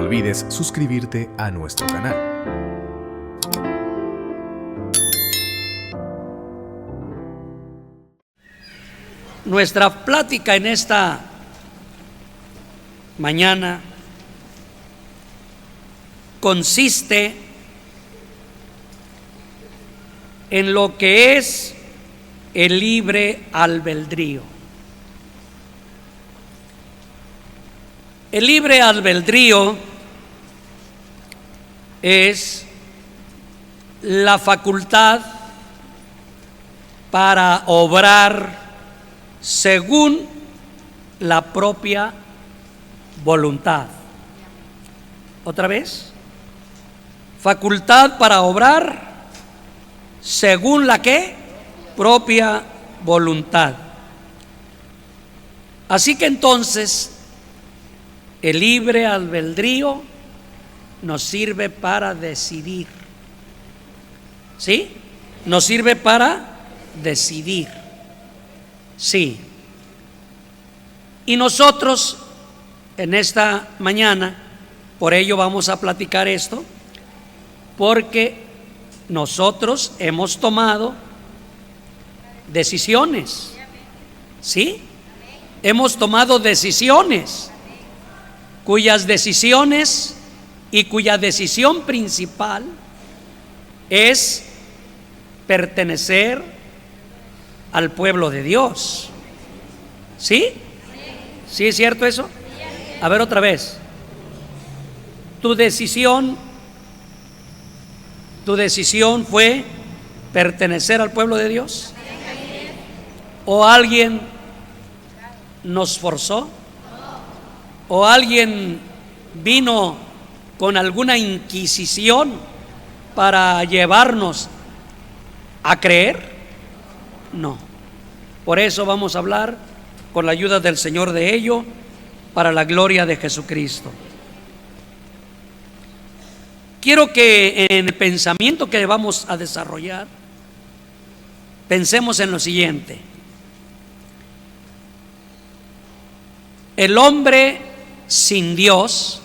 olvides suscribirte a nuestro canal. Nuestra plática en esta mañana consiste en lo que es el libre albedrío. El libre albedrío es la facultad para obrar según la propia voluntad. Otra vez, facultad para obrar según la ¿qué? Propia voluntad. Así que entonces el libre albedrío nos sirve para decidir. ¿Sí? Nos sirve para decidir. Sí. Y nosotros en esta mañana, por ello vamos a platicar esto, porque nosotros hemos tomado decisiones. ¿Sí? Hemos tomado decisiones cuyas decisiones y cuya decisión principal es pertenecer al pueblo de Dios. ¿Sí? ¿Sí es cierto eso? A ver otra vez. Tu decisión fue pertenecer al pueblo de Dios. ¿O alguien nos forzó? ¿O alguien vino con alguna inquisición para llevarnos a creer? No. Por eso vamos a hablar con la ayuda del Señor de ello, para la gloria de Jesucristo. Quiero que en el pensamiento que vamos a desarrollar pensemos en lo siguiente. El hombre sin Dios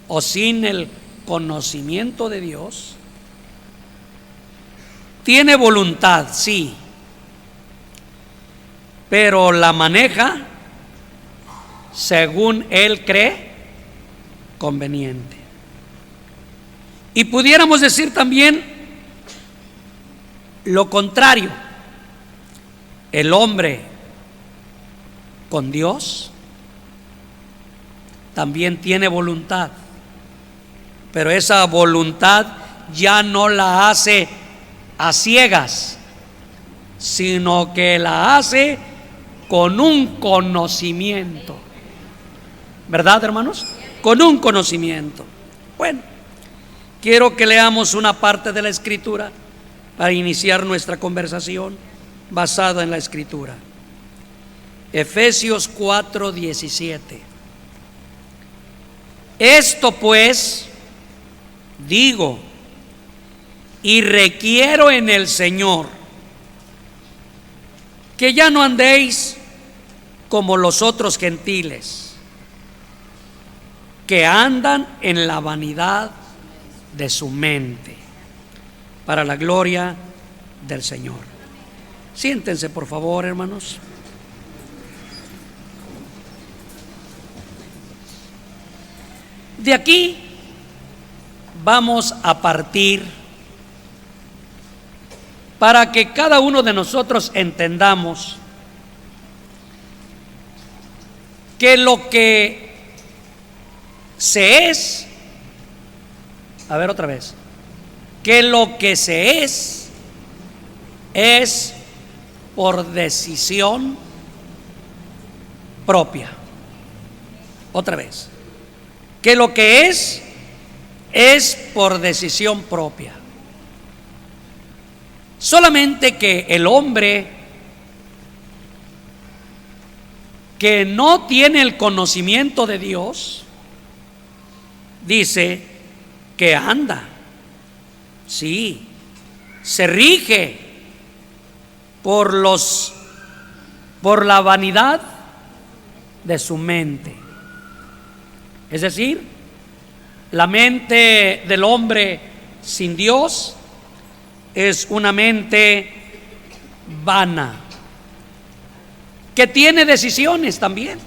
o sin el conocimiento de Dios tiene voluntad, sí, pero la maneja según él cree conveniente. Y pudiéramos decir también lo contrario. El hombre con Dios también tiene voluntad, pero esa voluntad ya no la hace a ciegas, sino que la hace con un conocimiento. ¿Verdad, hermanos? Con un conocimiento. Bueno, quiero que leamos una parte de la Escritura para iniciar nuestra conversación basada en la Escritura. Efesios 4:17. Esto pues digo y requiero en el Señor, que ya no andéis como los otros gentiles, que andan en la vanidad de su mente, para la gloria del Señor. Siéntense, por favor, hermanos. De aquí vamos a partir para que cada uno de nosotros entendamos que lo que se es, a ver otra vez, que lo que se es por decisión propia. Otra vez, que lo que es por decisión propia. Solamente que el hombre que no tiene el conocimiento de Dios dice que anda, sí, se rige por la vanidad de su mente. Es decir, La mente del hombre sin Dios es una mente vana, que tiene decisiones también,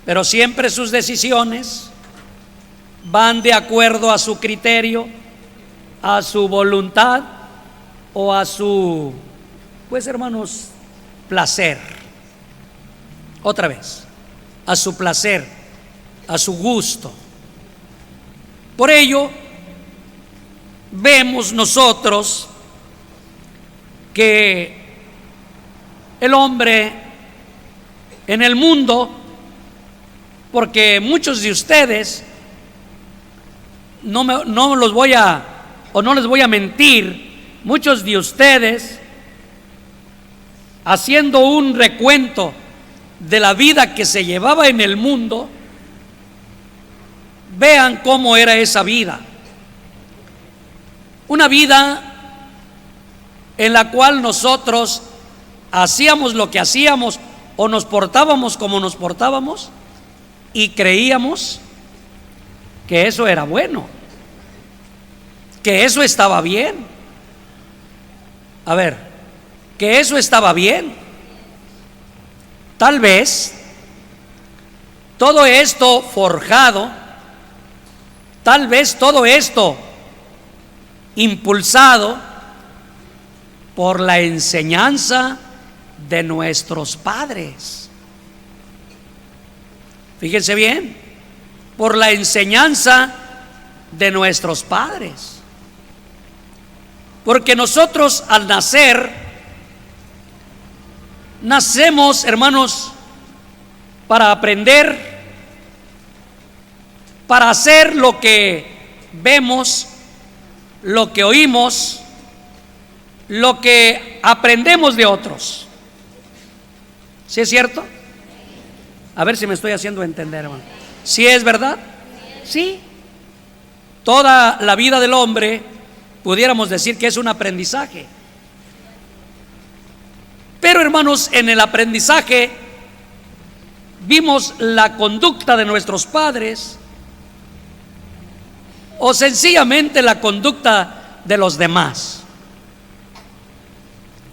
pero siempre sus decisiones van de acuerdo a su criterio, a su voluntad o a su, pues hermanos, placer. Otra vez, a su placer, a su gusto. Por ello, vemos nosotros que el hombre en el mundo, porque muchos de ustedes, no les voy a mentir, muchos de ustedes, haciendo un recuento de la vida que se llevaba en el mundo, vean cómo era esa vida. Una vida en la cual nosotros hacíamos lo que hacíamos o nos portábamos como nos portábamos y creíamos que eso era bueno, que eso estaba bien. A ver, que eso estaba bien. Tal vez todo esto forjado, tal vez todo esto impulsado por la enseñanza de nuestros padres. Fíjense bien, por la enseñanza de nuestros padres. Porque nosotros al nacer, nacemos, hermanos, para aprender, para hacer lo que vemos, lo que oímos, lo que aprendemos de otros. ¿Sí es cierto? A ver si me estoy haciendo entender, hermano. ¿Sí es verdad? Sí. Toda la vida del hombre pudiéramos decir que es un aprendizaje. Pero hermanos, en el aprendizaje vimos la conducta de nuestros padres o sencillamente la conducta de los demás.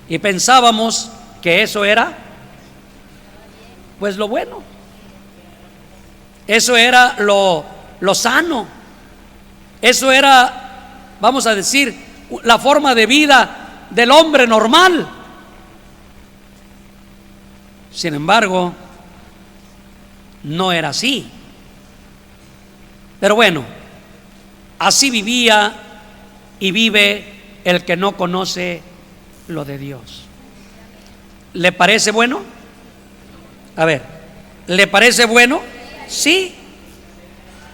Y pensábamos que eso era, pues, lo bueno. Eso era lo sano. Eso era, vamos a decir, la forma de vida del hombre normal. Sin embargo, no era así. Pero bueno, así vivía y vive el que no conoce lo de Dios. ¿Le parece bueno? A ver, ¿le parece bueno? Sí.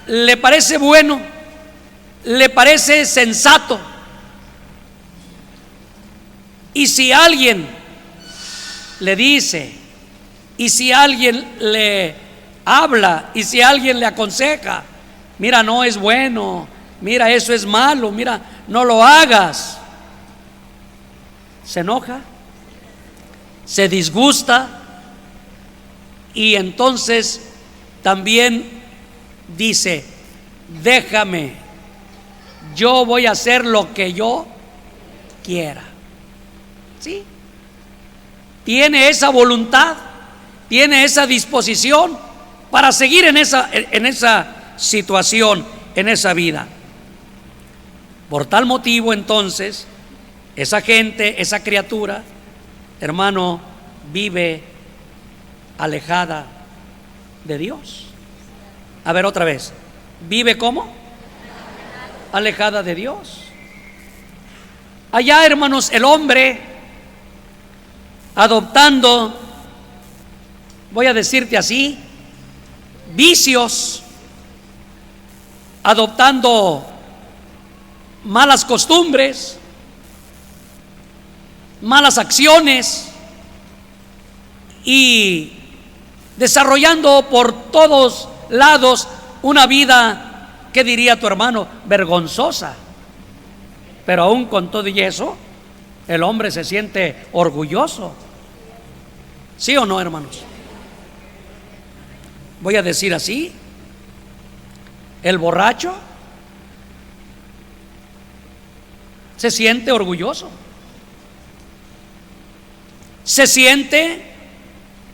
¿Le parece bueno? ¿Le parece sensato? Y si alguien le dice, y si alguien le habla, y si alguien le aconseja, mira, no es bueno, mira, eso es malo, mira, no lo hagas, se enoja, se disgusta y entonces también dice, déjame, yo voy a hacer lo que yo quiera. ¿Sí? Tiene esa voluntad, tiene esa disposición para seguir en esa situación, en esa vida. Por tal motivo, entonces, esa gente, esa criatura, hermano, vive alejada de Dios. A ver, otra vez, ¿vive cómo? Alejada de Dios. Allá, hermanos, el hombre adoptando, voy a decirte así, vicios, adoptando malas costumbres, malas acciones y desarrollando por todos lados una vida, ¿qué diría tu hermano? Vergonzosa. Pero aún con todo y eso, el hombre se siente orgulloso. ¿Sí o no, hermanos? Voy a decir así. El borracho se siente orgulloso, se siente,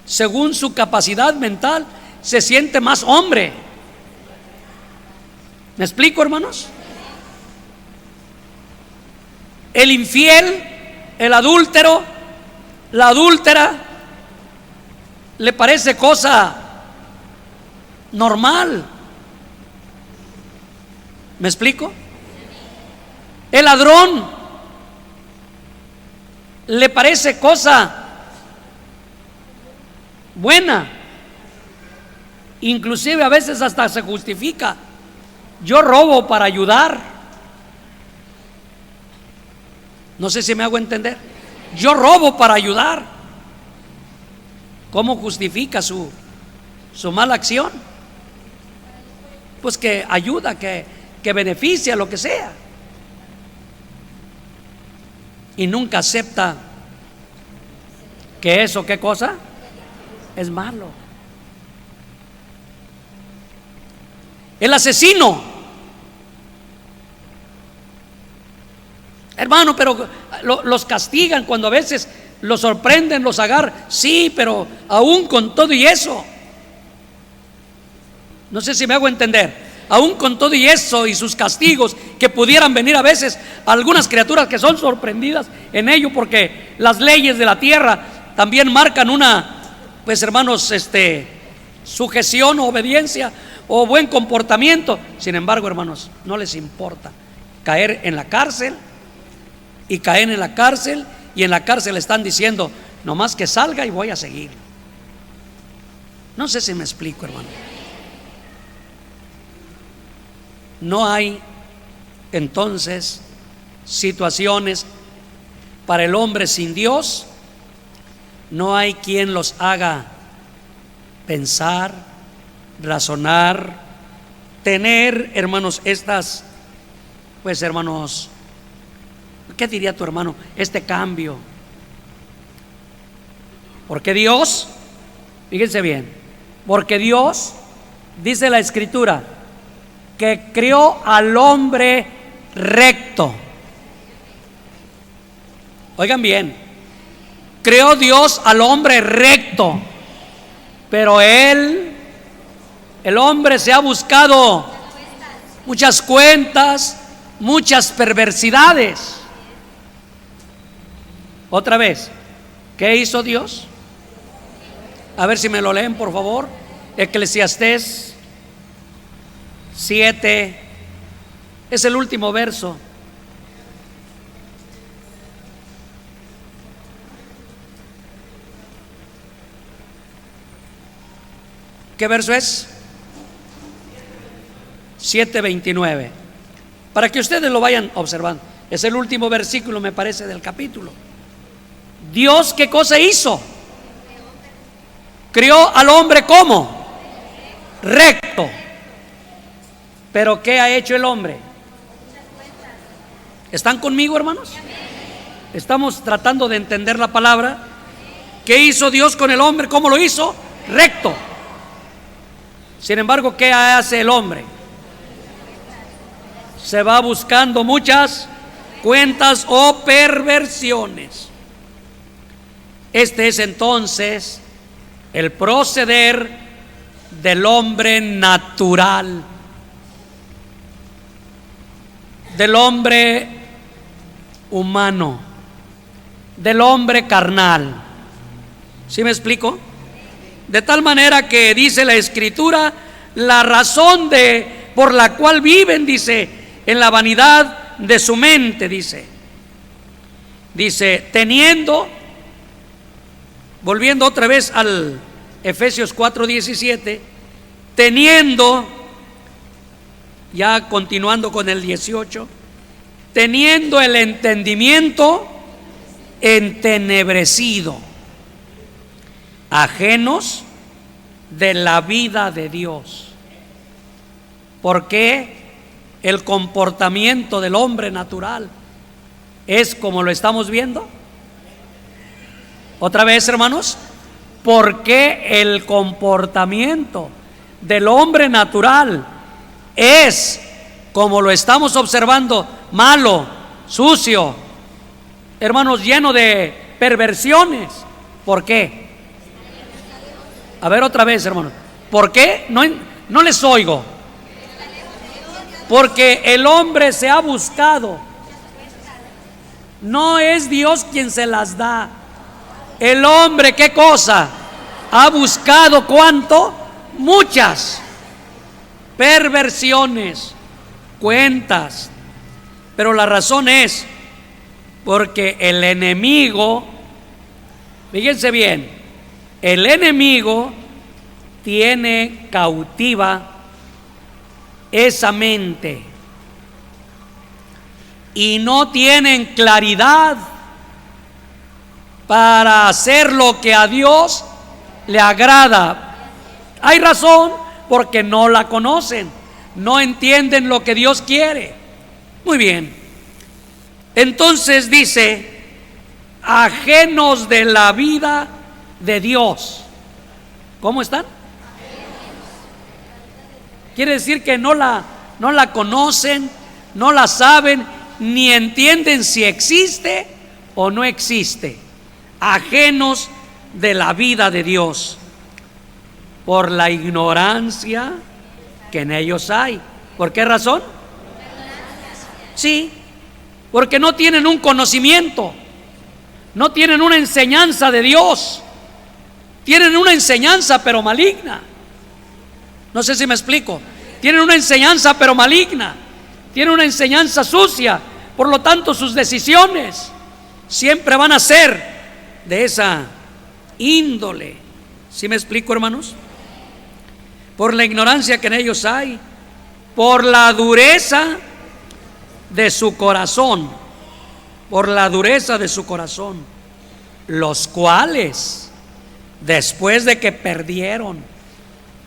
según su capacidad mental, se siente más hombre. ¿Me explico, hermanos? El infiel, el adúltero, la adúltera, le parece cosa normal. ¿Me explico? El ladrón le parece cosa buena, inclusive a veces hasta se justifica. Yo robo para ayudar. No sé si me hago entender. Yo robo para ayudar. ¿Cómo justifica su mala acción? Pues que ayuda, que beneficia, lo que sea. Y nunca acepta que eso, ¿qué cosa? Es malo. El asesino, hermano, pero los castigan cuando a veces los sorprenden, los agarran. Sí, pero aún con todo y eso, no sé si me hago entender. Aún con todo y eso y sus castigos que pudieran venir a veces a algunas criaturas que son sorprendidas en ello, porque las leyes de la tierra también marcan una, pues hermanos, sujeción o obediencia o buen comportamiento. Sin embargo, hermanos, no les importa caer en la cárcel, y caen en la cárcel, y en la cárcel están diciendo: nomás que salga y voy a seguir. No sé si me explico, hermano. No hay entonces situaciones para el hombre sin Dios. No hay quien los haga pensar, razonar, tener, hermanos, estas, pues hermanos, ¿qué diría tu hermano? Este cambio. Porque Dios, fíjense bien, porque Dios, dice la Escritura, que crió al hombre recto. Oigan bien, creó Dios al hombre recto, pero el hombre se ha buscado muchas cuentas, muchas perversidades. Otra vez, ¿qué hizo Dios? A ver si me lo leen, por favor. Eclesiastés 7, es el último verso. ¿Qué verso es? 7:29. Para que ustedes lo vayan observando. Es el último versículo, me parece, del capítulo. Dios, ¿qué cosa hizo? Crió al hombre ¿cómo? Recto. Pero ¿qué ha hecho el hombre? ¿Están conmigo, hermanos? Estamos tratando de entender la palabra. ¿Qué hizo Dios con el hombre? ¿Cómo lo hizo? Recto. Sin embargo, ¿qué hace el hombre? Se va buscando muchas cuentas o perversiones. Este es entonces el proceder del hombre natural, del hombre humano, del hombre carnal. ¿Sí me explico? De tal manera que dice la Escritura, la razón por la cual viven, dice, en la vanidad de su mente, dice, teniendo, volviendo otra vez al Efesios 4:17, teniendo, ya continuando con el 18, teniendo el entendimiento entenebrecido, ajenos de la vida de Dios. Porque el comportamiento del hombre natural es como lo estamos viendo. Otra vez, hermanos, porque el comportamiento del hombre natural es, como lo estamos observando, malo, sucio, hermanos, lleno de perversiones. ¿Por qué? A ver otra vez, hermanos. ¿Por qué? No les oigo. Porque el hombre se ha buscado. No es Dios quien se las da. El hombre, ¿qué cosa? Ha buscado, ¿cuánto? Muchas perversiones, cuentas. Pero la razón es porque el enemigo, fíjense bien, el enemigo tiene cautiva esa mente y no tienen claridad para hacer lo que a Dios le agrada. Hay razón, porque no la conocen, no entienden lo que Dios quiere. Muy bien, entonces dice, ajenos de la vida de Dios. ¿Cómo están? Quiere decir que no la conocen, no la saben, ni entienden si existe o no existe. Ajenos de la vida de Dios, por la ignorancia que en ellos hay. ¿Por qué razón? Sí, porque no tienen un conocimiento, no tienen una enseñanza de Dios, tienen una enseñanza pero maligna. No sé si me explico. Tienen una enseñanza pero maligna, tienen una enseñanza sucia. Por lo tanto, sus decisiones siempre van a ser de esa índole. ¿Sí me explico, hermanos? Por la ignorancia que en ellos hay, por la dureza de su corazón, por la dureza de su corazón, los cuales, después de que perdieron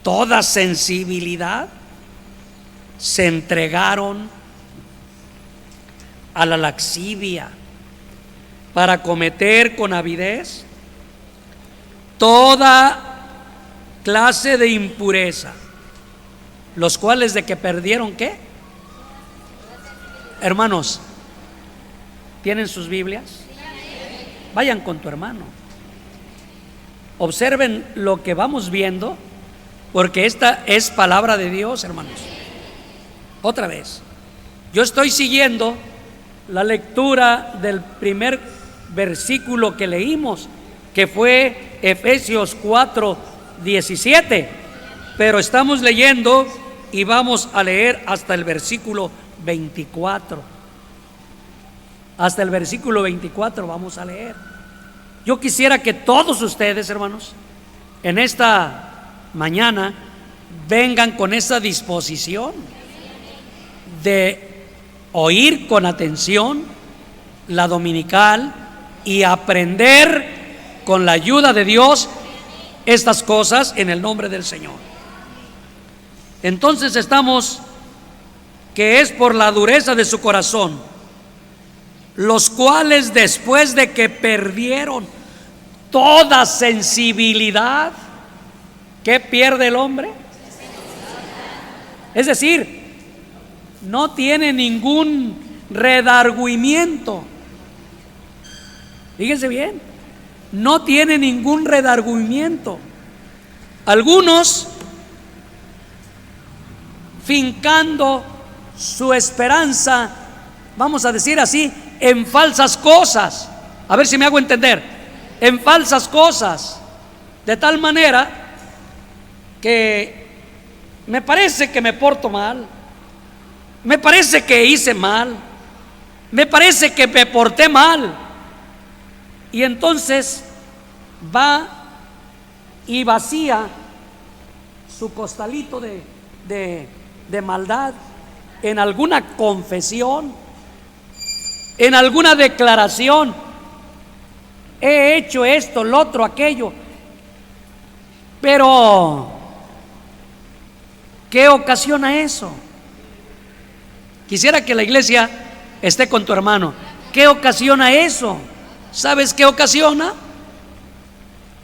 toda sensibilidad, se entregaron a la laxivia para cometer con avidez toda clase de impureza, los cuales de que perdieron, ¿qué? Hermanos, ¿tienen sus Biblias? Vayan con tu hermano, observen lo que vamos viendo, porque esta es palabra de Dios, hermanos. Otra vez, yo estoy siguiendo la lectura del primer versículo que leímos, que fue Efesios 4:17, pero estamos leyendo y vamos a leer hasta el versículo 24. Hasta el versículo 24 vamos a leer. Yo quisiera que todos ustedes, hermanos, en esta mañana vengan con esa disposición de oír con atención la dominical y aprender con la ayuda de Dios estas cosas en el nombre del Señor. Entonces estamos, que es por la dureza de su corazón, los cuales después de que perdieron toda sensibilidad, ¿qué pierde el hombre? Es decir, no tiene ningún redargüimiento. Fíjense bien, no tiene ningún redargüimiento. Algunos fincando su esperanza, vamos a decir así, en falsas cosas. A ver si me hago entender. En falsas cosas, de tal manera que me parece que me porto mal, me parece que hice mal, me parece que me porté mal, y entonces va y vacía su costalito de maldad en alguna confesión, en alguna declaración. He hecho esto, lo otro, aquello, pero ¿qué ocasiona eso? Quisiera que la iglesia esté con tu hermano. ¿Qué ocasiona eso? ¿Sabes qué ocasiona?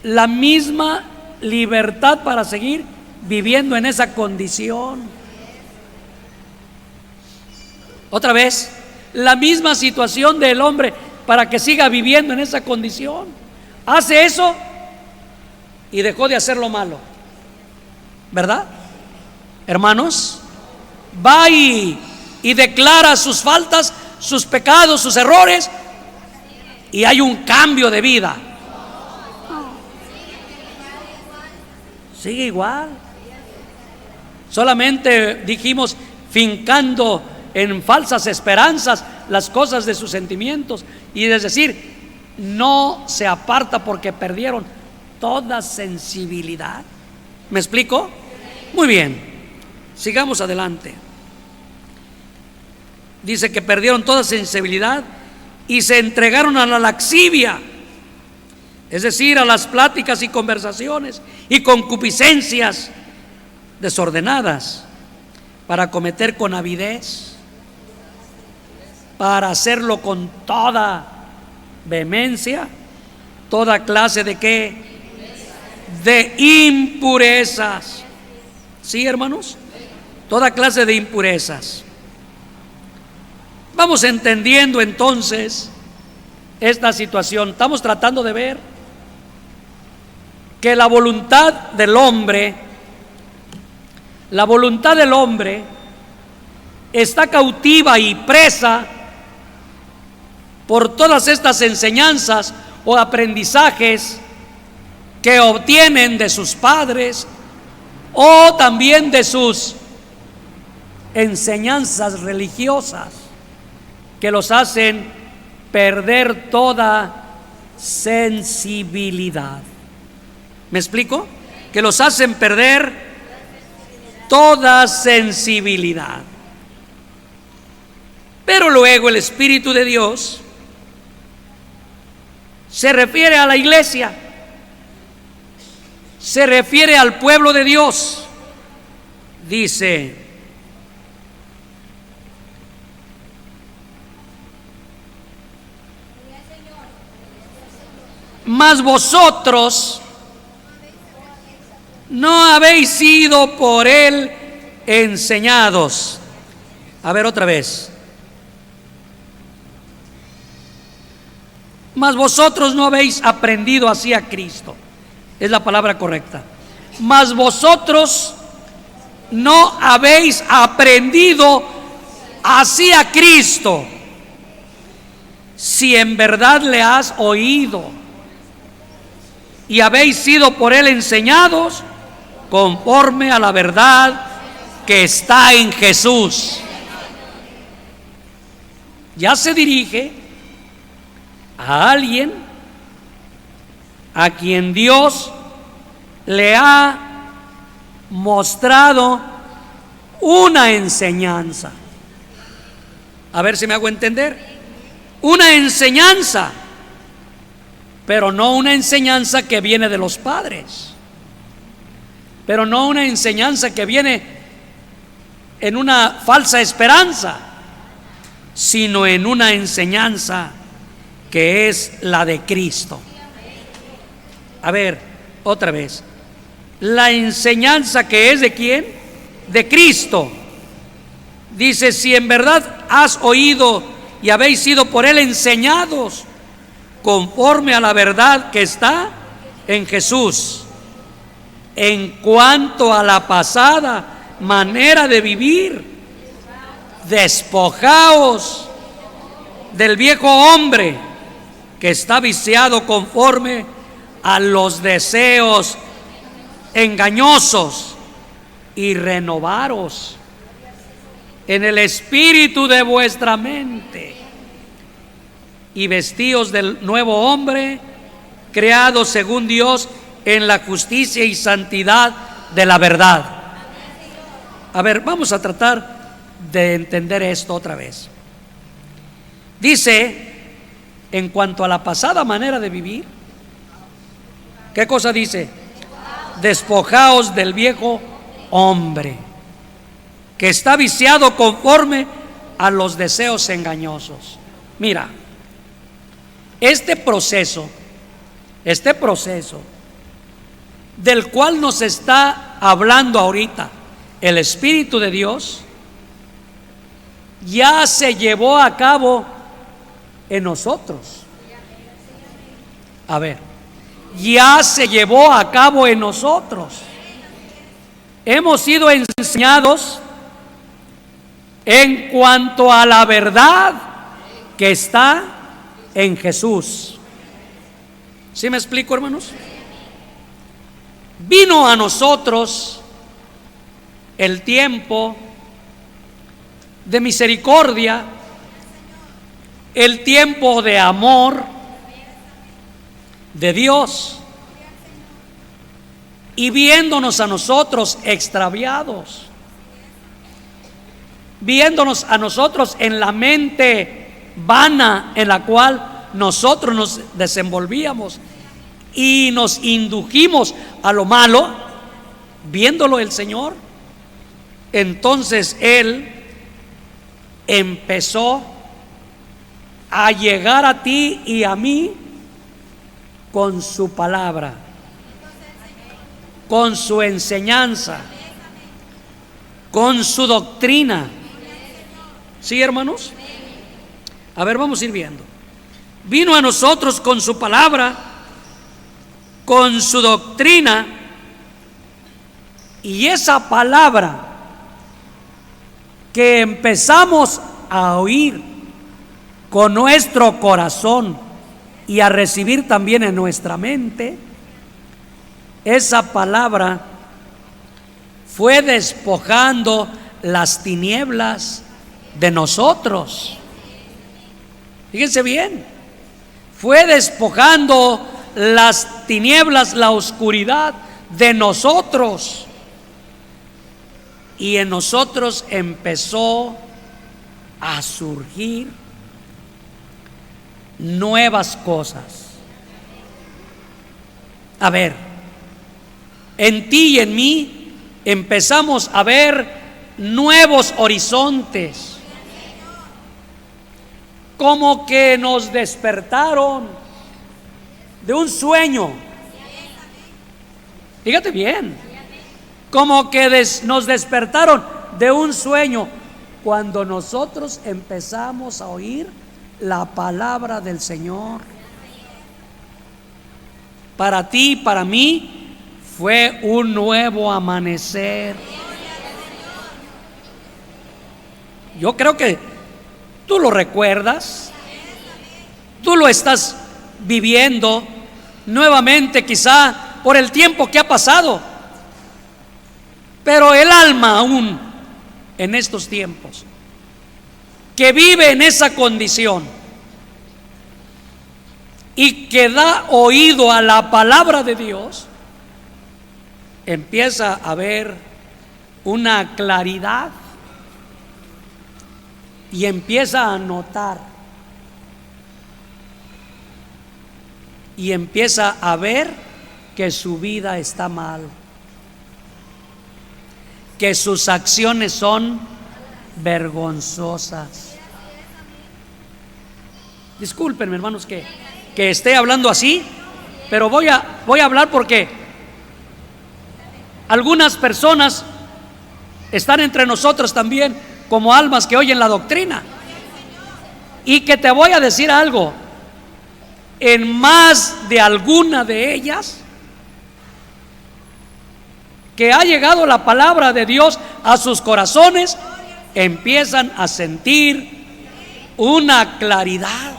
La misma libertad para seguir viviendo en esa condición. Otra vez, la misma situación del hombre para que siga viviendo en esa condición. Hace eso y dejó de hacer lo malo, ¿verdad? Hermanos, va y declara sus faltas, sus pecados, sus errores, y hay un cambio de vida. Sigue igual. Solamente dijimos, fincando en falsas esperanzas las cosas de sus sentimientos, y es decir, no se aparta porque perdieron toda sensibilidad. ¿Me explico? Muy bien, sigamos adelante. Dice que perdieron toda sensibilidad y se entregaron a la laxivia, es decir, a las pláticas y conversaciones y concupiscencias desordenadas, para cometer con avidez, para hacerlo con toda vehemencia, toda clase de ¿qué? De impurezas. ¿Sí, hermanos? Toda clase de impurezas. Vamos entendiendo entonces esta situación. Estamos tratando de ver que la voluntad del hombre está cautiva y presa por todas estas enseñanzas o aprendizajes que obtienen de sus padres o también de sus enseñanzas religiosas, que los hacen perder toda sensibilidad. ¿Me explico? Que los hacen perder toda sensibilidad. Pero luego el Espíritu de Dios se refiere a la iglesia, se refiere al pueblo de Dios. Dice: mas vosotros no habéis sido por él enseñados. A ver otra vez. Mas vosotros no habéis aprendido así a Cristo. Es la palabra correcta. Mas vosotros no habéis aprendido así a Cristo, si en verdad le has oído y habéis sido por él enseñados conforme a la verdad que está en Jesús. Ya se dirige a alguien a quien Dios le ha mostrado una enseñanza. A ver si me hago entender. Una enseñanza, pero no una enseñanza que viene de los padres, pero no una enseñanza que viene en una falsa esperanza, sino en una enseñanza que es la de Cristo. A ver, otra vez. La enseñanza que es de ¿quién? De Cristo. Dice: si en verdad has oído y habéis sido por él enseñados conforme a la verdad que está en Jesús, en cuanto a la pasada manera de vivir, despojaos del viejo hombre que está viciado conforme a los deseos engañosos, y renovaros en el espíritu de vuestra mente, y vestíos del nuevo hombre, creado según Dios en la justicia y santidad de la verdad. A ver, vamos a tratar de entender esto otra vez. Dice: en cuanto a la pasada manera de vivir, ¿qué cosa dice? Despojaos del viejo hombre que está viciado conforme a los deseos engañosos. Mira, este proceso del cual nos está hablando ahorita el Espíritu de Dios, ya se llevó a cabo en nosotros. A ver, ya se llevó a cabo en nosotros. Hemos sido enseñados en cuanto a la verdad que está en Jesús. ¿Sí me explico, hermanos? Vino a nosotros el tiempo de misericordia, el tiempo de amor de Dios, y viéndonos a nosotros extraviados, viéndonos a nosotros en la mente vana en la cual nosotros nos desenvolvíamos y nos indujimos a lo malo, viéndolo el Señor, entonces Él empezó a llegar a ti y a mí con su palabra, con su enseñanza, con su doctrina. ¿Sí, hermanos? A ver, vamos a ir viendo. Vino a nosotros con su palabra, con su doctrina, y esa palabra que empezamos a oír con nuestro corazón y a recibir también en nuestra mente, esa palabra fue despojando las tinieblas de nosotros. Fíjense bien, fue despojando las tinieblas, la oscuridad de nosotros, y en nosotros empezó a surgir nuevas cosas. A ver, en ti y en mí empezamos a ver nuevos horizontes, como que nos despertaron de un sueño. Fíjate bien, como que nos despertaron de un sueño cuando nosotros empezamos a oír la palabra del Señor. Para ti y para mí fue un nuevo amanecer. Yo creo que tú lo recuerdas, tú lo estás viviendo nuevamente, quizá por el tiempo que ha pasado, pero el alma aún en estos tiempos, que vive en esa condición y que da oído a la palabra de Dios, empieza a ver una claridad y empieza a notar y empieza a ver que su vida está mal, que sus acciones son vergonzosas. Discúlpenme, hermanos, que esté hablando así, pero voy a hablar porque algunas personas están entre nosotros también como almas que oyen la doctrina. Y que te voy a decir algo, en más de alguna de ellas que ha llegado la palabra de Dios a sus corazones, empiezan a sentir una claridad,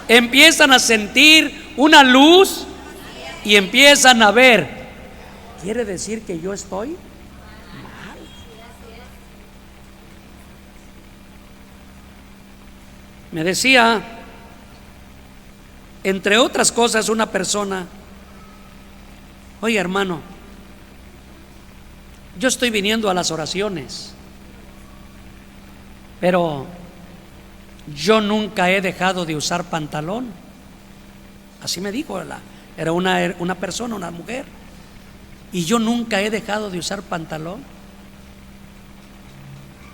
empiezan a sentir una luz y empiezan a ver. ¿Quiere decir que yo estoy mal? Me decía, entre otras cosas, una persona: oye, hermano, yo estoy viniendo a las oraciones, pero yo nunca he dejado de usar pantalón. Así me dijo, era una persona, una mujer. Y yo nunca he dejado de usar pantalón.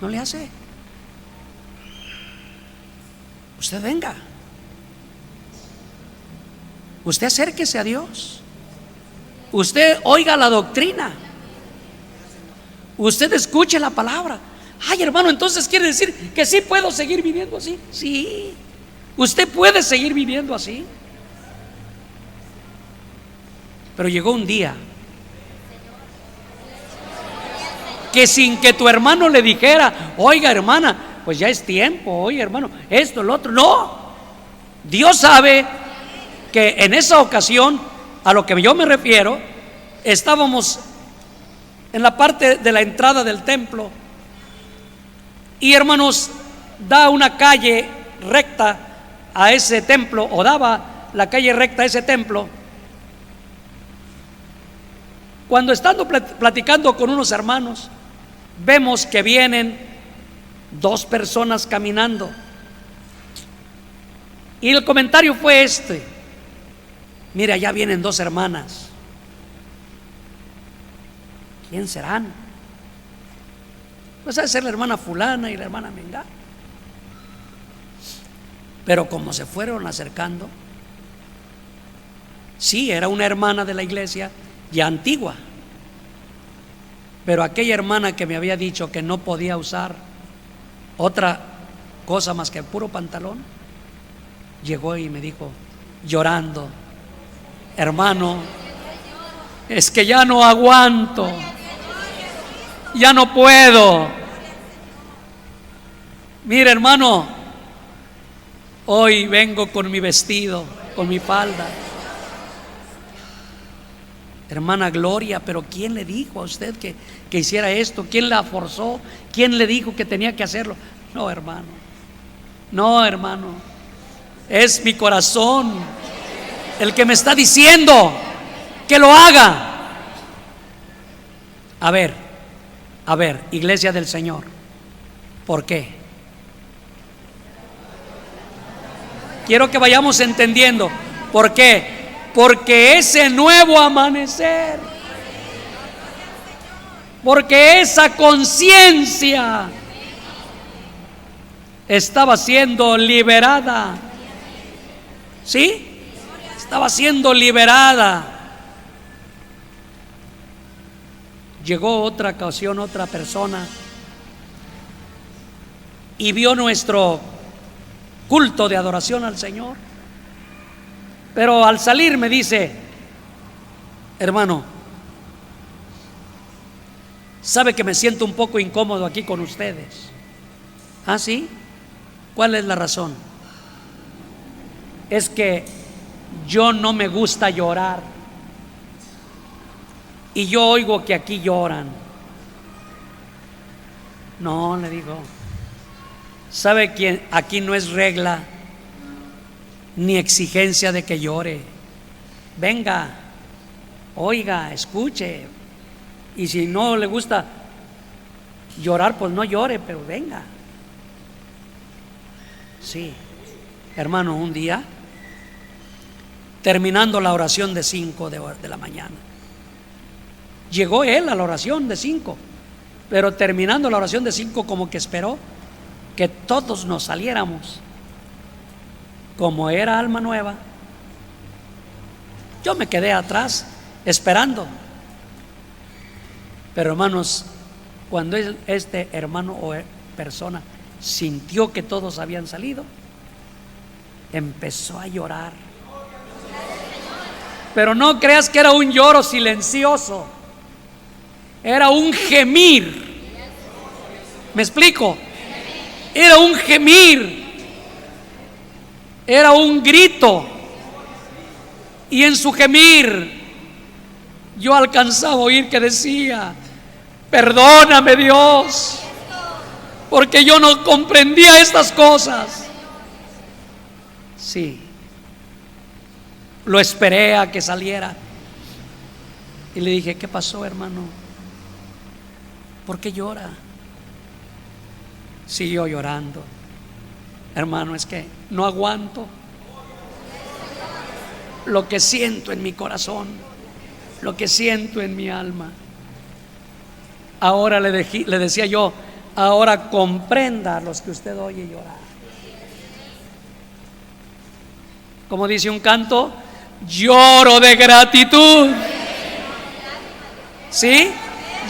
¿No le hace? Usted venga, usted acérquese a Dios, usted oiga la doctrina, usted escuche la palabra. Ay, hermano, entonces quiere decir que sí puedo seguir viviendo así. Sí, usted puede seguir viviendo así. Pero llegó un día que sin que tu hermano le dijera: oiga, hermana, pues ya es tiempo, oye, hermano, esto, lo otro. No, Dios sabe que en esa ocasión, a lo que yo me refiero, estábamos en la parte de la entrada del templo. Y, hermanos, da una calle recta a ese templo, o daba la calle recta a ese templo. Cuando estando platicando con unos hermanos, vemos que vienen dos personas caminando. Y el comentario fue este: mira, ya vienen dos hermanas. ¿Quién serán? Pues ha de ser la hermana fulana y la hermana mengana. Pero como se fueron acercando, sí, era una hermana de la iglesia ya antigua, pero aquella hermana que me había dicho que no podía usar otra cosa más que puro pantalón, llegó y me dijo llorando: hermano, es que ya no aguanto, ya no puedo. Mira, hermano, hoy vengo con mi vestido, con mi falda. Hermana Gloria, pero ¿quién le dijo a usted que hiciera esto? ¿Quién la forzó? ¿Quién le dijo que tenía que hacerlo? No, hermano, no, hermano, es mi corazón el que me está diciendo que lo haga. A ver, iglesia del Señor, ¿por qué? Quiero que vayamos entendiendo por qué. Porque ese nuevo amanecer, porque esa conciencia estaba siendo liberada. ¿Sí? Estaba siendo liberada. Llegó otra ocasión, otra persona, y vio nuestro culto de adoración al Señor. Pero al salir me dice: hermano, sabe que me siento un poco incómodo aquí con ustedes. ¿Ah, sí? ¿Cuál es la razón? Es que yo no me gusta llorar, y yo oigo que aquí lloran. No, le digo, ¿sabe que aquí no es regla ni exigencia de que llore? Venga, oiga, escuche, y si no le gusta llorar, pues no llore, pero venga. Sí, hermano, un día, terminando la oración de 5 de la mañana, llegó él a la oración de 5, pero terminando la oración de 5, como que esperó que todos nos saliéramos. Como era alma nueva, yo me quedé atrás esperando. Pero, hermanos, cuando este hermano o persona sintió que todos habían salido, empezó a llorar. Pero no creas que era un lloro silencioso, era un gemir. ¿Me explico? Era un gemir, era un grito. Y en su gemir yo alcanzaba a oír que decía: perdóname, Dios, porque yo no comprendía estas cosas. Sí, lo esperé a que saliera y le dije: ¿qué pasó, hermano? ¿Por qué llora? Siguió llorando. Hermano, es que no aguanto lo que siento en mi corazón, lo que siento en mi alma. Ahora le decía yo: ahora comprenda a los que usted oye llorar. Como dice un canto: lloro de gratitud. ¿Sí?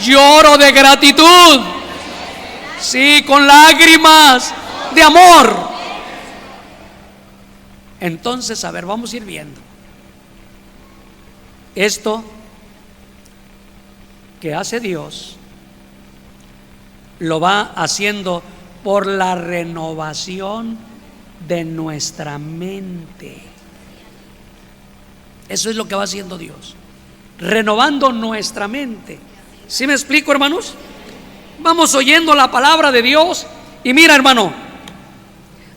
Lloro de gratitud. Sí, con lágrimas de amor. Entonces, a ver, vamos a ir viendo. Esto que hace Dios lo va haciendo por la renovación de nuestra mente. Eso es lo que va haciendo Dios, renovando nuestra mente. ¿Sí me explico, hermanos? Vamos oyendo la palabra de Dios y mira, hermano,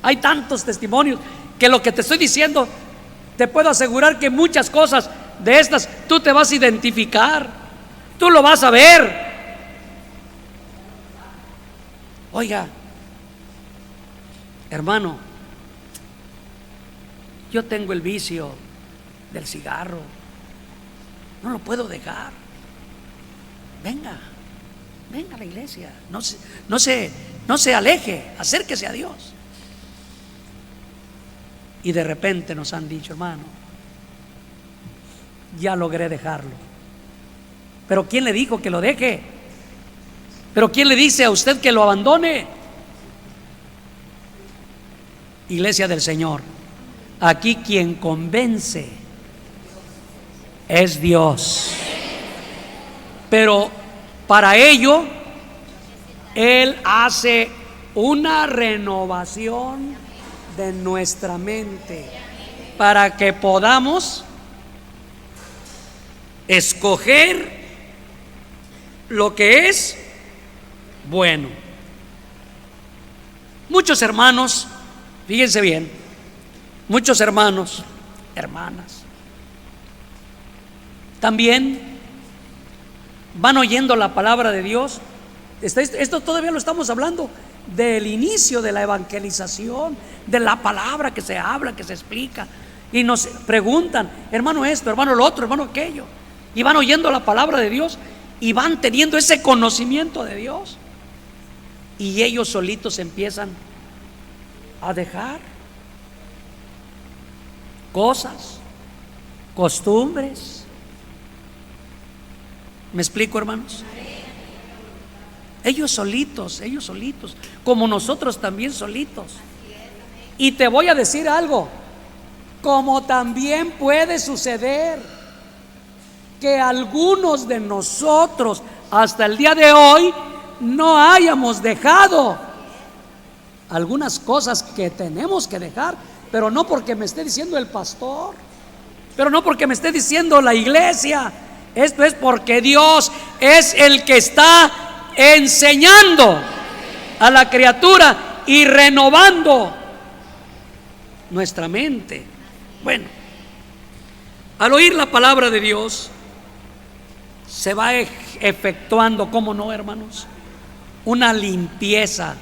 hay tantos testimonios que lo que te estoy diciendo, te puedo asegurar que muchas cosas de estas tú te vas a identificar, tú lo vas a ver. Oiga, hermano, yo tengo el vicio del cigarro, no lo puedo dejar. Venga a la iglesia, no se aleje, acérquese a Dios. Y de repente nos han dicho, hermano, ya logré dejarlo. Pero ¿quién le dijo que lo deje? ¿Pero quién le dice a usted que lo abandone? Iglesia del Señor, aquí quien convence es Dios. Pero para ello Él hace una renovación de nuestra mente para que podamos escoger lo que es bueno. Muchos hermanos, fíjense bien, muchos hermanos, hermanas, también van oyendo la palabra de Dios. Esto todavía lo estamos hablando del inicio de la evangelización, de la palabra que se habla, que se explica, y nos preguntan, hermano esto, hermano lo otro, hermano aquello, y van oyendo la palabra de Dios y van teniendo ese conocimiento de Dios, y ellos solitos empiezan a dejar cosas, costumbres. ¿Me explico, hermanos? Ellos solitos, como nosotros también solitos. Y te voy a decir algo, como también puede suceder que algunos de nosotros hasta el día de hoy no hayamos dejado algunas cosas que tenemos que dejar, pero no porque me esté diciendo el pastor, pero no porque me esté diciendo la iglesia. Esto es porque Dios es el que está enseñando a la criatura y renovando nuestra mente. Bueno, al oír la palabra de Dios se va efectuando, ¿cómo no, hermanos? Una limpieza.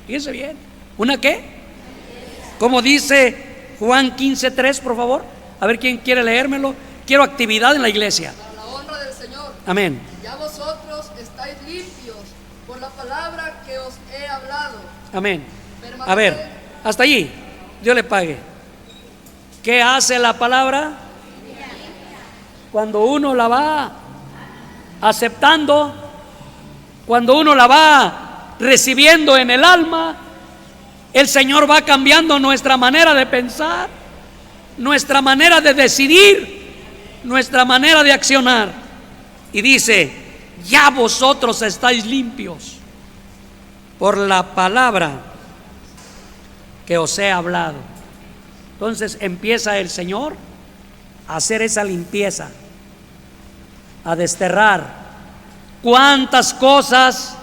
Fíjense bien, ¿una qué? Como dice Juan 15:3, por favor. A ver quién quiere leérmelo. Quiero actividad en la iglesia. Para la honra del Señor. Amén. Ya vosotros estáis limpios por la palabra que os he hablado. Amén. A ver, hasta allí. Dios le pague. ¿Qué hace la palabra? Cuando uno la va aceptando, cuando uno la va recibiendo en el alma, el Señor va cambiando nuestra manera de pensar, nuestra manera de decidir, nuestra manera de accionar. Y dice, ya vosotros estáis limpios por la palabra que os he hablado. Entonces empieza el Señor a hacer esa limpieza, a desterrar cuántas cosas,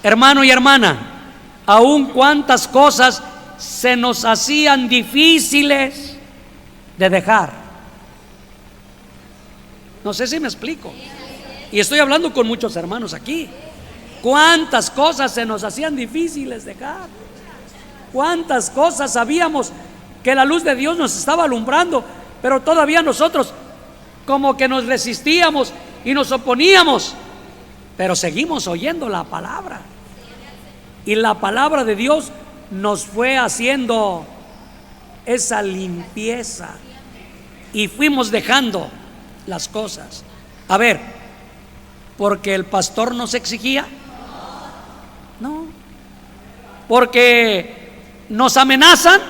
hermano y hermana, aún cuántas cosas se nos hacían difíciles de dejar. No sé si me explico. Y estoy hablando con muchos hermanos aquí. Cuántas cosas se nos hacían difíciles de dejar. Cuántas cosas sabíamos que la luz de Dios nos estaba alumbrando, pero todavía nosotros como que nos resistíamos y nos oponíamos. Pero seguimos oyendo la palabra. Y la palabra de Dios nos fue haciendo esa limpieza. Y fuimos dejando las cosas. A ver, porque el pastor nos exigía. porque nos amenazan.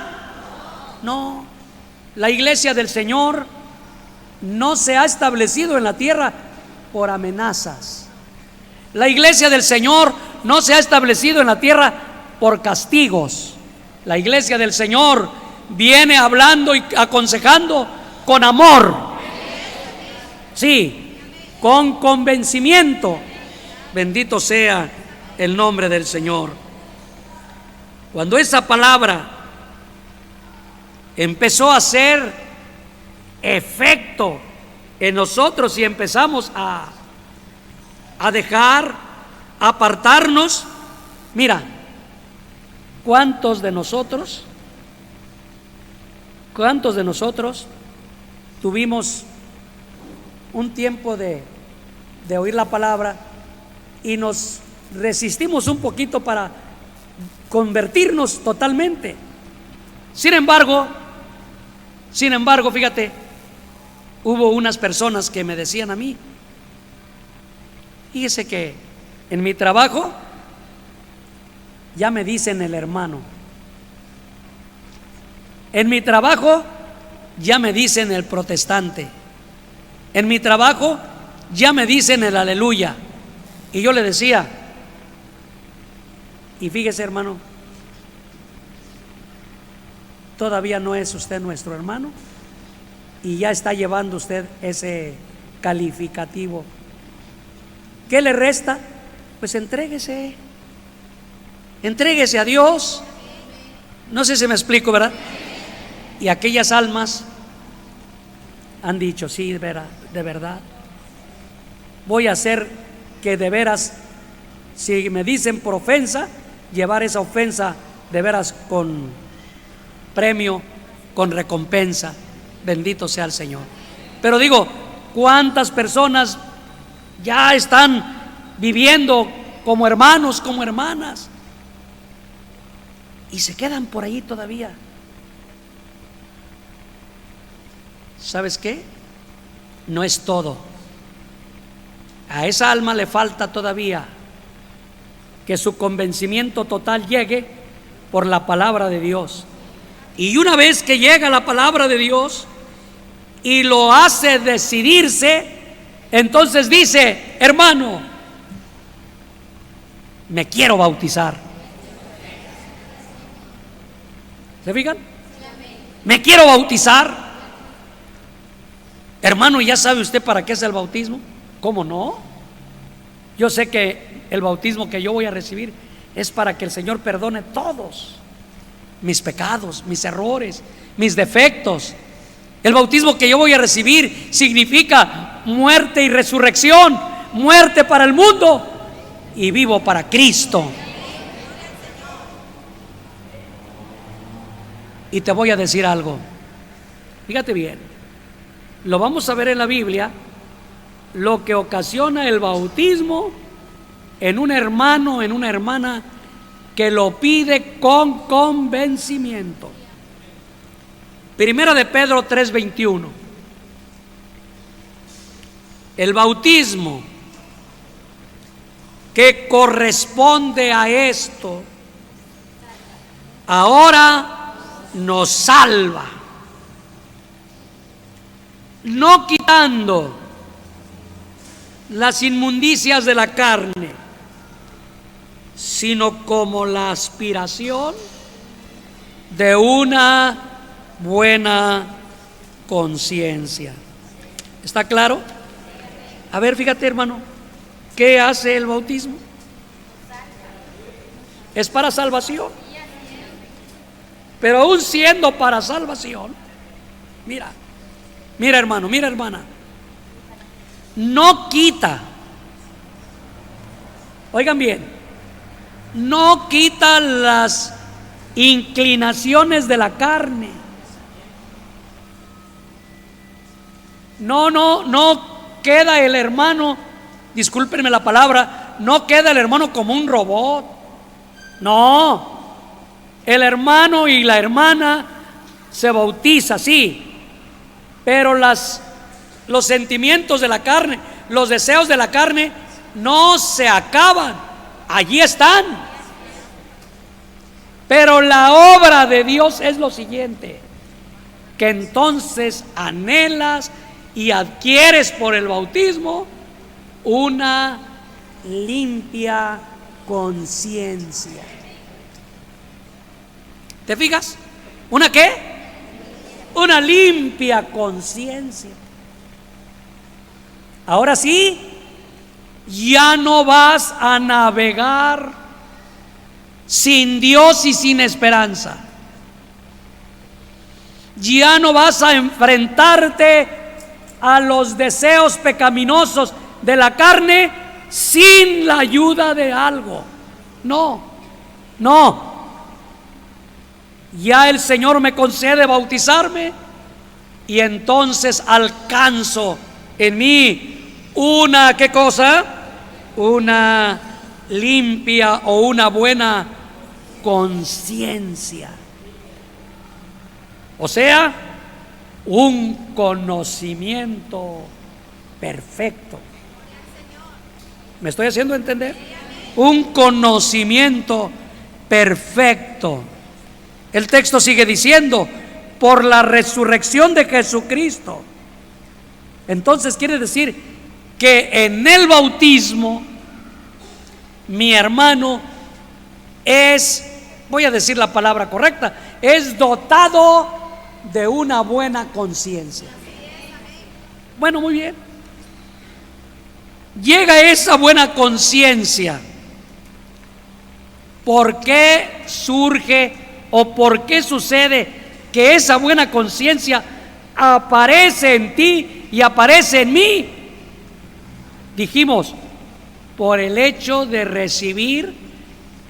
No, la iglesia del Señor no se ha establecido en la tierra por amenazas. La iglesia del Señor no se ha establecido en la tierra por castigos. La iglesia del Señor viene hablando y aconsejando con amor. Sí, con convencimiento. Bendito sea el nombre del Señor. Cuando esa palabra empezó a hacer efecto en nosotros y empezamos a dejar, a apartarnos, mira, ¿cuántos de nosotros tuvimos un tiempo de oír la palabra y nos resistimos un poquito para convertirnos totalmente? Sin embargo, fíjate, hubo unas personas que me decían a mí, fíjese que en mi trabajo ya me dicen el hermano, en mi trabajo ya me dicen el protestante, en mi trabajo ya me dicen el aleluya. Y yo le decía, y fíjese, hermano, todavía no es usted nuestro hermano y ya está llevando usted ese calificativo. ¿Qué le resta? Pues entréguese a Dios. No sé si me explico, ¿verdad? Y aquellas almas han dicho, sí, de verdad, voy a hacer que de veras, si me dicen por ofensa, llevar esa ofensa de veras con premio, con recompensa. Bendito sea el Señor. Pero digo, ¿cuántas personas ya están viviendo como hermanos, como hermanas, y se quedan por ahí todavía? ¿Sabes qué? No es todo. A esa alma le falta todavía que su convencimiento total llegue por la palabra de Dios. Y una vez que llega la palabra de Dios y lo hace decidirse, entonces dice, hermano, me quiero bautizar. ¿Se fijan? Me quiero bautizar. Hermano, ¿ya sabe usted para qué es el bautismo? ¿Cómo no? Yo sé que el bautismo que yo voy a recibir es para que el Señor perdone todos mis pecados, mis errores, mis defectos. El bautismo que yo voy a recibir significa muerte y resurrección, muerte para el mundo y vivo para Cristo. Y te voy a decir algo, fíjate bien, lo vamos a ver en la Biblia, lo que ocasiona el bautismo en un hermano, en una hermana que lo pide con convencimiento. Primera de Pedro 3:21. El bautismo que corresponde a esto ahora nos salva, no quitando las inmundicias de la carne, sino como la aspiración de una buena conciencia. ¿Está claro? A ver, fíjate, hermano, ¿qué hace el bautismo? Es para salvación. Pero aún siendo para salvación, mira hermano, mira hermana, no quita, oigan bien, no quita las inclinaciones de la carne. No queda el hermano, discúlpenme la palabra, no queda el hermano como un robot. No, el hermano y la hermana se bautiza, sí, pero los sentimientos de la carne, los deseos de la carne no se acaban, allí están. Pero la obra de Dios es lo siguiente, que entonces anhelas y adquieres por el bautismo una limpia conciencia. ¿Te fijas? ¿Una qué? Una limpia conciencia. Ahora sí, ya no vas a navegar sin Dios y sin esperanza. Ya no vas a enfrentarte a los deseos pecaminosos de la carne sin la ayuda de algo. No, no. Ya el Señor me concede bautizarme y entonces alcanzo en mí una, ¿qué cosa? Una limpia o una buena conciencia. O sea, un conocimiento perfecto. ¿Me estoy haciendo entender? Un conocimiento perfecto. El texto sigue diciendo, por la resurrección de Jesucristo. Entonces quiere decir que en el bautismo, mi hermano es, voy a decir la palabra correcta, es dotado de una buena conciencia. Bueno, muy bien. Llega esa buena conciencia. ¿Por qué surge o por qué sucede que esa buena conciencia aparece en ti y aparece en mí? Dijimos, por el hecho de recibir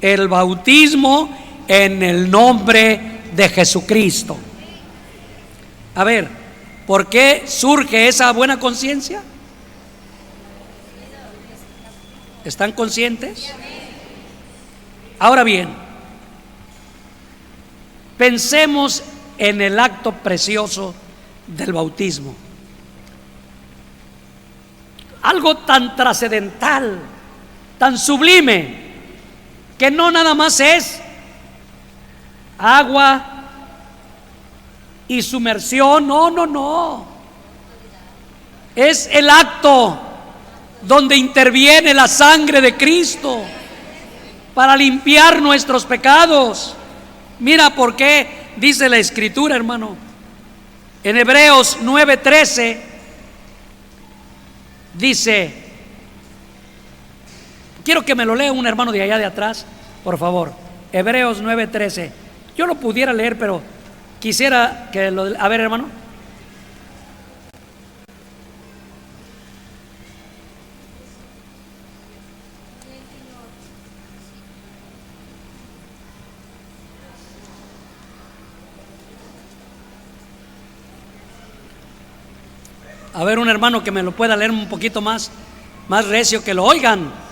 el bautismo en el nombre de Jesucristo. A ver, ¿por qué surge esa buena conciencia? ¿Están conscientes? Ahora bien, pensemos en el acto precioso del bautismo. Algo tan trascendental, tan sublime, que no nada más es agua y sumersión, no. Es el acto donde interviene la sangre de Cristo para limpiar nuestros pecados. Mira por qué dice la Escritura, hermano. En Hebreos 9:13 dice, quiero que me lo lea un hermano de allá de atrás, por favor. Hebreos 9:13. Yo lo pudiera leer, pero quisiera que lo... A ver, hermano. A ver, un hermano que me lo pueda leer un poquito más recio, que lo oigan.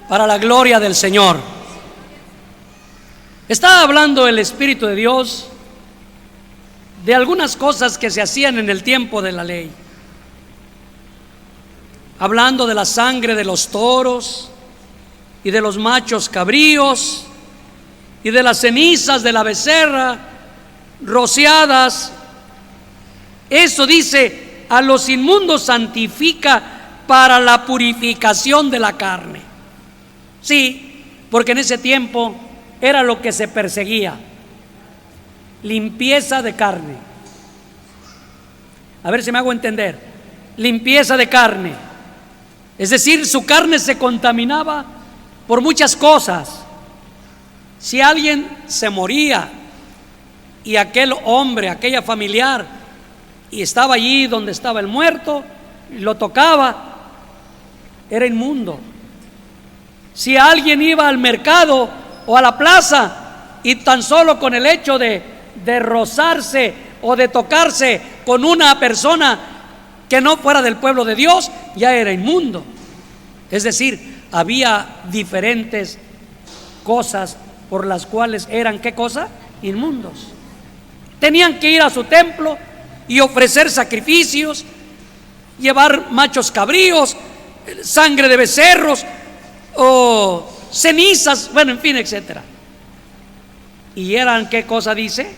Para la gloria del Señor. Está hablando el Espíritu de Dios de algunas cosas que se hacían en el tiempo de la ley, hablando de la sangre de los toros y de los machos cabríos y de las cenizas de la becerra rociadas. Eso dice, a los inmundos santifica para la purificación de la carne. Sí, porque en ese tiempo era lo que se perseguía, limpieza de carne. A ver si me hago entender. Limpieza de carne. Es decir, su carne se contaminaba por muchas cosas. Si alguien se moría y aquel hombre, aquella familiar, y estaba allí donde estaba el muerto, lo tocaba, era inmundo. Si alguien iba al mercado o a la plaza y tan solo con el hecho de rozarse o de tocarse con una persona que no fuera del pueblo de Dios, ya era inmundo. Es decir, había diferentes cosas por las cuales eran, ¿qué cosa? Inmundos. Tenían que ir a su templo y ofrecer sacrificios, llevar machos cabríos, sangre de becerros o cenizas, bueno, en fin, etcétera. Y eran, ¿qué cosa dice?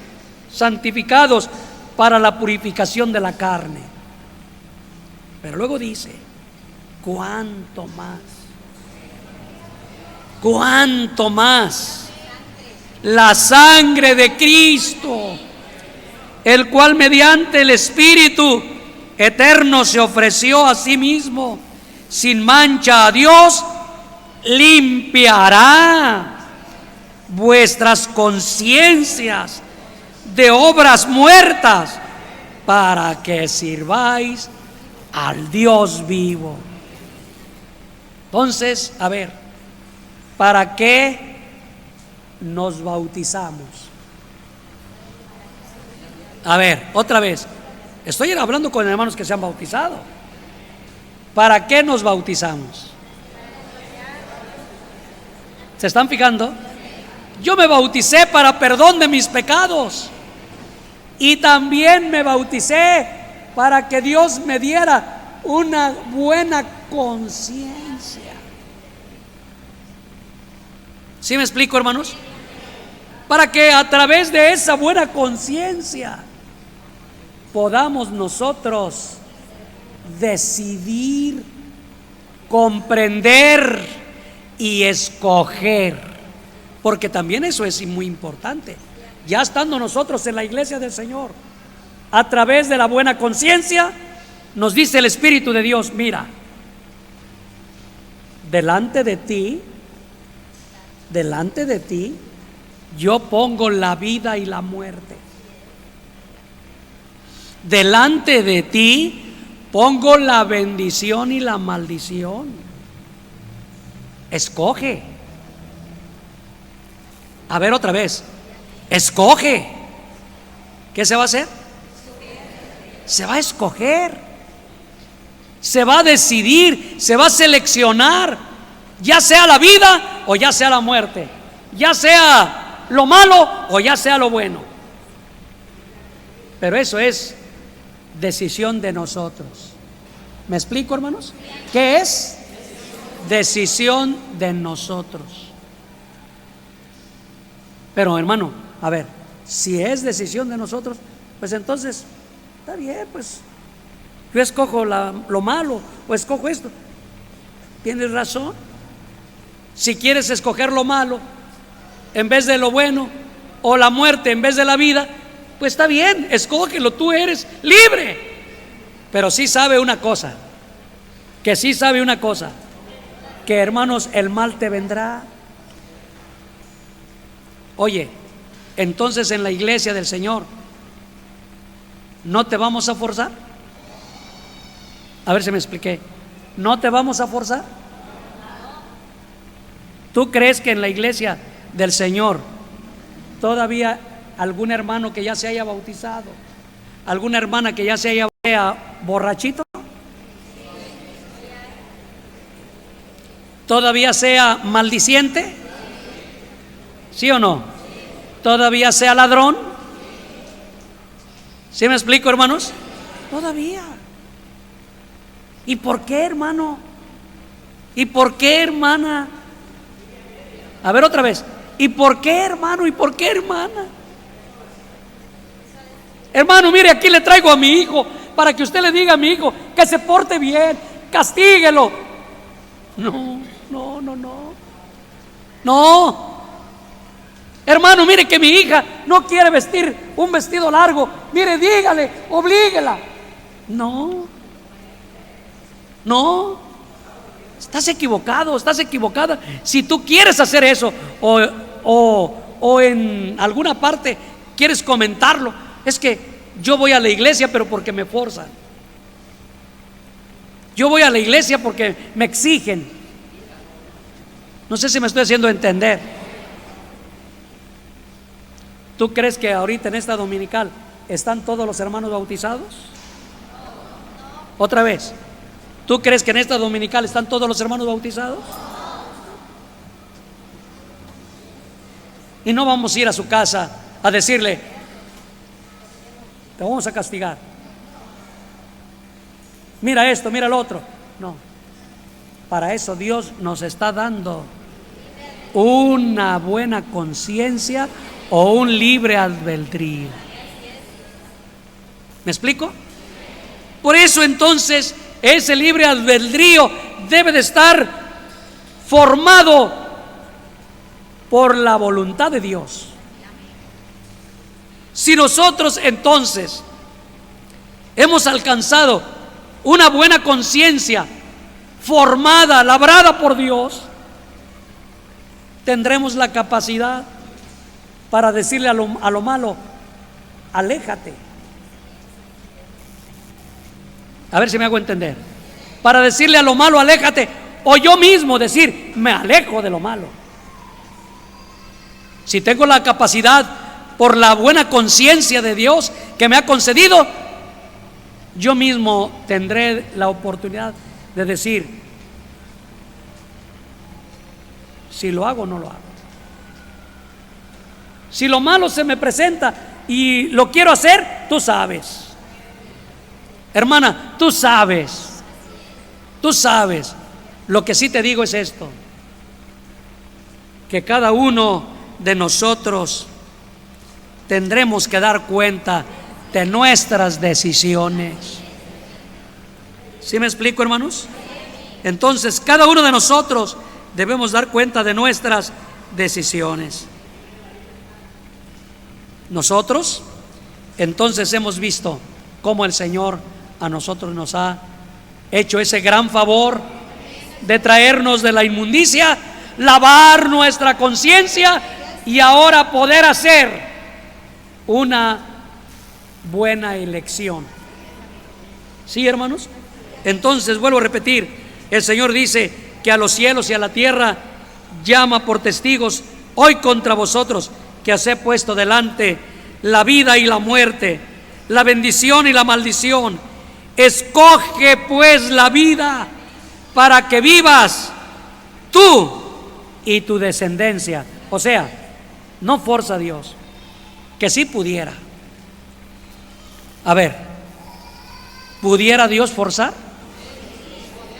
Santificados para la purificación de la carne. Pero luego dice, ¿cuánto más? ¿Cuánto más? La sangre de Cristo, el cual mediante el Espíritu eterno se ofreció a sí mismo sin mancha a Dios, limpiará vuestras conciencias de obras muertas para que sirváis al Dios vivo. Entonces, a ver, ¿para qué nos bautizamos? A ver, otra vez, estoy hablando con hermanos que se han bautizado. ¿Para qué nos bautizamos? ¿Se están fijando? Yo me bauticé para perdón de mis pecados y también me bauticé para que Dios me diera una buena conciencia. ¿Sí me explico, hermanos? Para que a través de esa buena conciencia podamos nosotros decidir, comprender y escoger, porque también eso es muy importante. Ya estando nosotros en la iglesia del Señor, a través de la buena conciencia, nos dice el Espíritu de Dios: mira, delante de ti, yo pongo la vida y la muerte. Delante de ti pongo la bendición y la maldición. Escoge. A ver, otra vez. Escoge. ¿Qué se va a hacer? Se va a escoger. Se va a decidir, se va a seleccionar, ya sea la vida o ya sea la muerte, ya sea lo malo o ya sea lo bueno. Pero eso es decisión de nosotros. ¿Me explico, hermanos? ¿Qué es? Decisión de nosotros. Pero, hermano, a ver, si es decisión de nosotros, pues entonces está bien, pues yo escojo lo malo o escojo esto. Tienes razón. Si quieres escoger lo malo en vez de lo bueno, o la muerte en vez de la vida, pues está bien, escógelo, tú eres libre. Pero sí sabe una cosa, que hermanos, el mal te vendrá. Oye, entonces en la iglesia del Señor ¿no te vamos a forzar? A ver si me expliqué. ¿No te vamos a forzar? ¿Tú crees que en la iglesia del Señor todavía algún hermano que ya se haya bautizado, alguna hermana que ya se haya borrachito, todavía sea maldiciente? ¿Sí o no? ¿Todavía sea ladrón? ¿Sí me explico, hermanos? Todavía. ¿Y por qué, hermano? ¿Y por qué, hermana? A ver, otra vez. ¿Y por qué, hermano? ¿Y por qué, hermana? Hermano, mire, aquí le traigo a mi hijo para que usted le diga a mi hijo que se porte bien, castíguelo. No. Hermano, mire que mi hija no quiere vestir un vestido largo. Mire, dígale, oblíguela. No. Estás equivocado, estás equivocada. Si tú quieres hacer eso o en alguna parte quieres comentarlo, es que yo voy a la iglesia pero porque me forzan. Yo voy a la iglesia porque me exigen. No sé si me estoy haciendo entender. ¿Tú crees que ahorita en esta dominical están todos los hermanos bautizados? Otra vez, ¿tú crees que en esta dominical están todos los hermanos bautizados? Y no vamos a ir a su casa a decirle: te vamos a castigar, mira esto, mira lo otro. No, para eso Dios nos está dando una buena conciencia o un libre albedrío. ¿Me explico? Por eso entonces ese libre albedrío debe de estar formado por la voluntad de Dios. Si nosotros entonces hemos alcanzado una buena conciencia formada, labrada por Dios, tendremos la capacidad para decirle a lo malo: aléjate. A ver si me hago entender. Para decirle a lo malo: aléjate. O yo mismo decir: me alejo de lo malo. Si tengo la capacidad por la buena conciencia de Dios que me ha concedido, yo mismo tendré la oportunidad de decir si lo hago o no lo hago. Si lo malo se me presenta y lo quiero hacer, tú sabes, hermana, tú sabes. Lo que sí te digo es esto: que cada uno de nosotros tendremos que dar cuenta de nuestras decisiones. ¿Sí me explico, hermanos? Entonces, cada uno de nosotros debemos dar cuenta de nuestras decisiones. Nosotros, entonces, hemos visto cómo el Señor a nosotros nos ha hecho ese gran favor de traernos de la inmundicia, lavar nuestra conciencia y ahora poder hacer una buena elección. ¿Sí, hermanos? Entonces, vuelvo a repetir, el Señor dice que a los cielos y a la tierra llama por testigos hoy contra vosotros, que os he puesto delante la vida y la muerte, la bendición y la maldición. Escoge pues la vida para que vivas tú y tu descendencia. O sea, no forza a Dios, que si pudiera. A ver, ¿pudiera Dios forzar?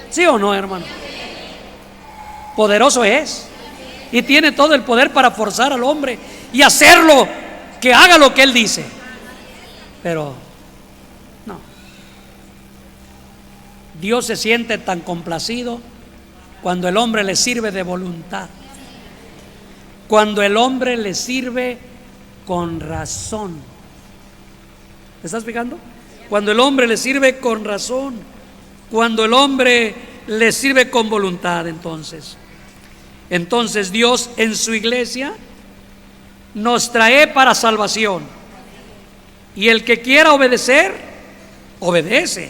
¿Sí o no, hermano? Poderoso es y tiene todo el poder para forzar al hombre y hacerlo, que haga lo que Él dice. Pero no, Dios se siente tan complacido cuando el hombre le sirve de voluntad, cuando el hombre le sirve con razón. ¿Me estás fijando? Cuando el hombre le sirve con razón, cuando el hombre le sirve con voluntad, entonces Dios en su iglesia nos trae para salvación. Y el que quiera obedecer, obedece.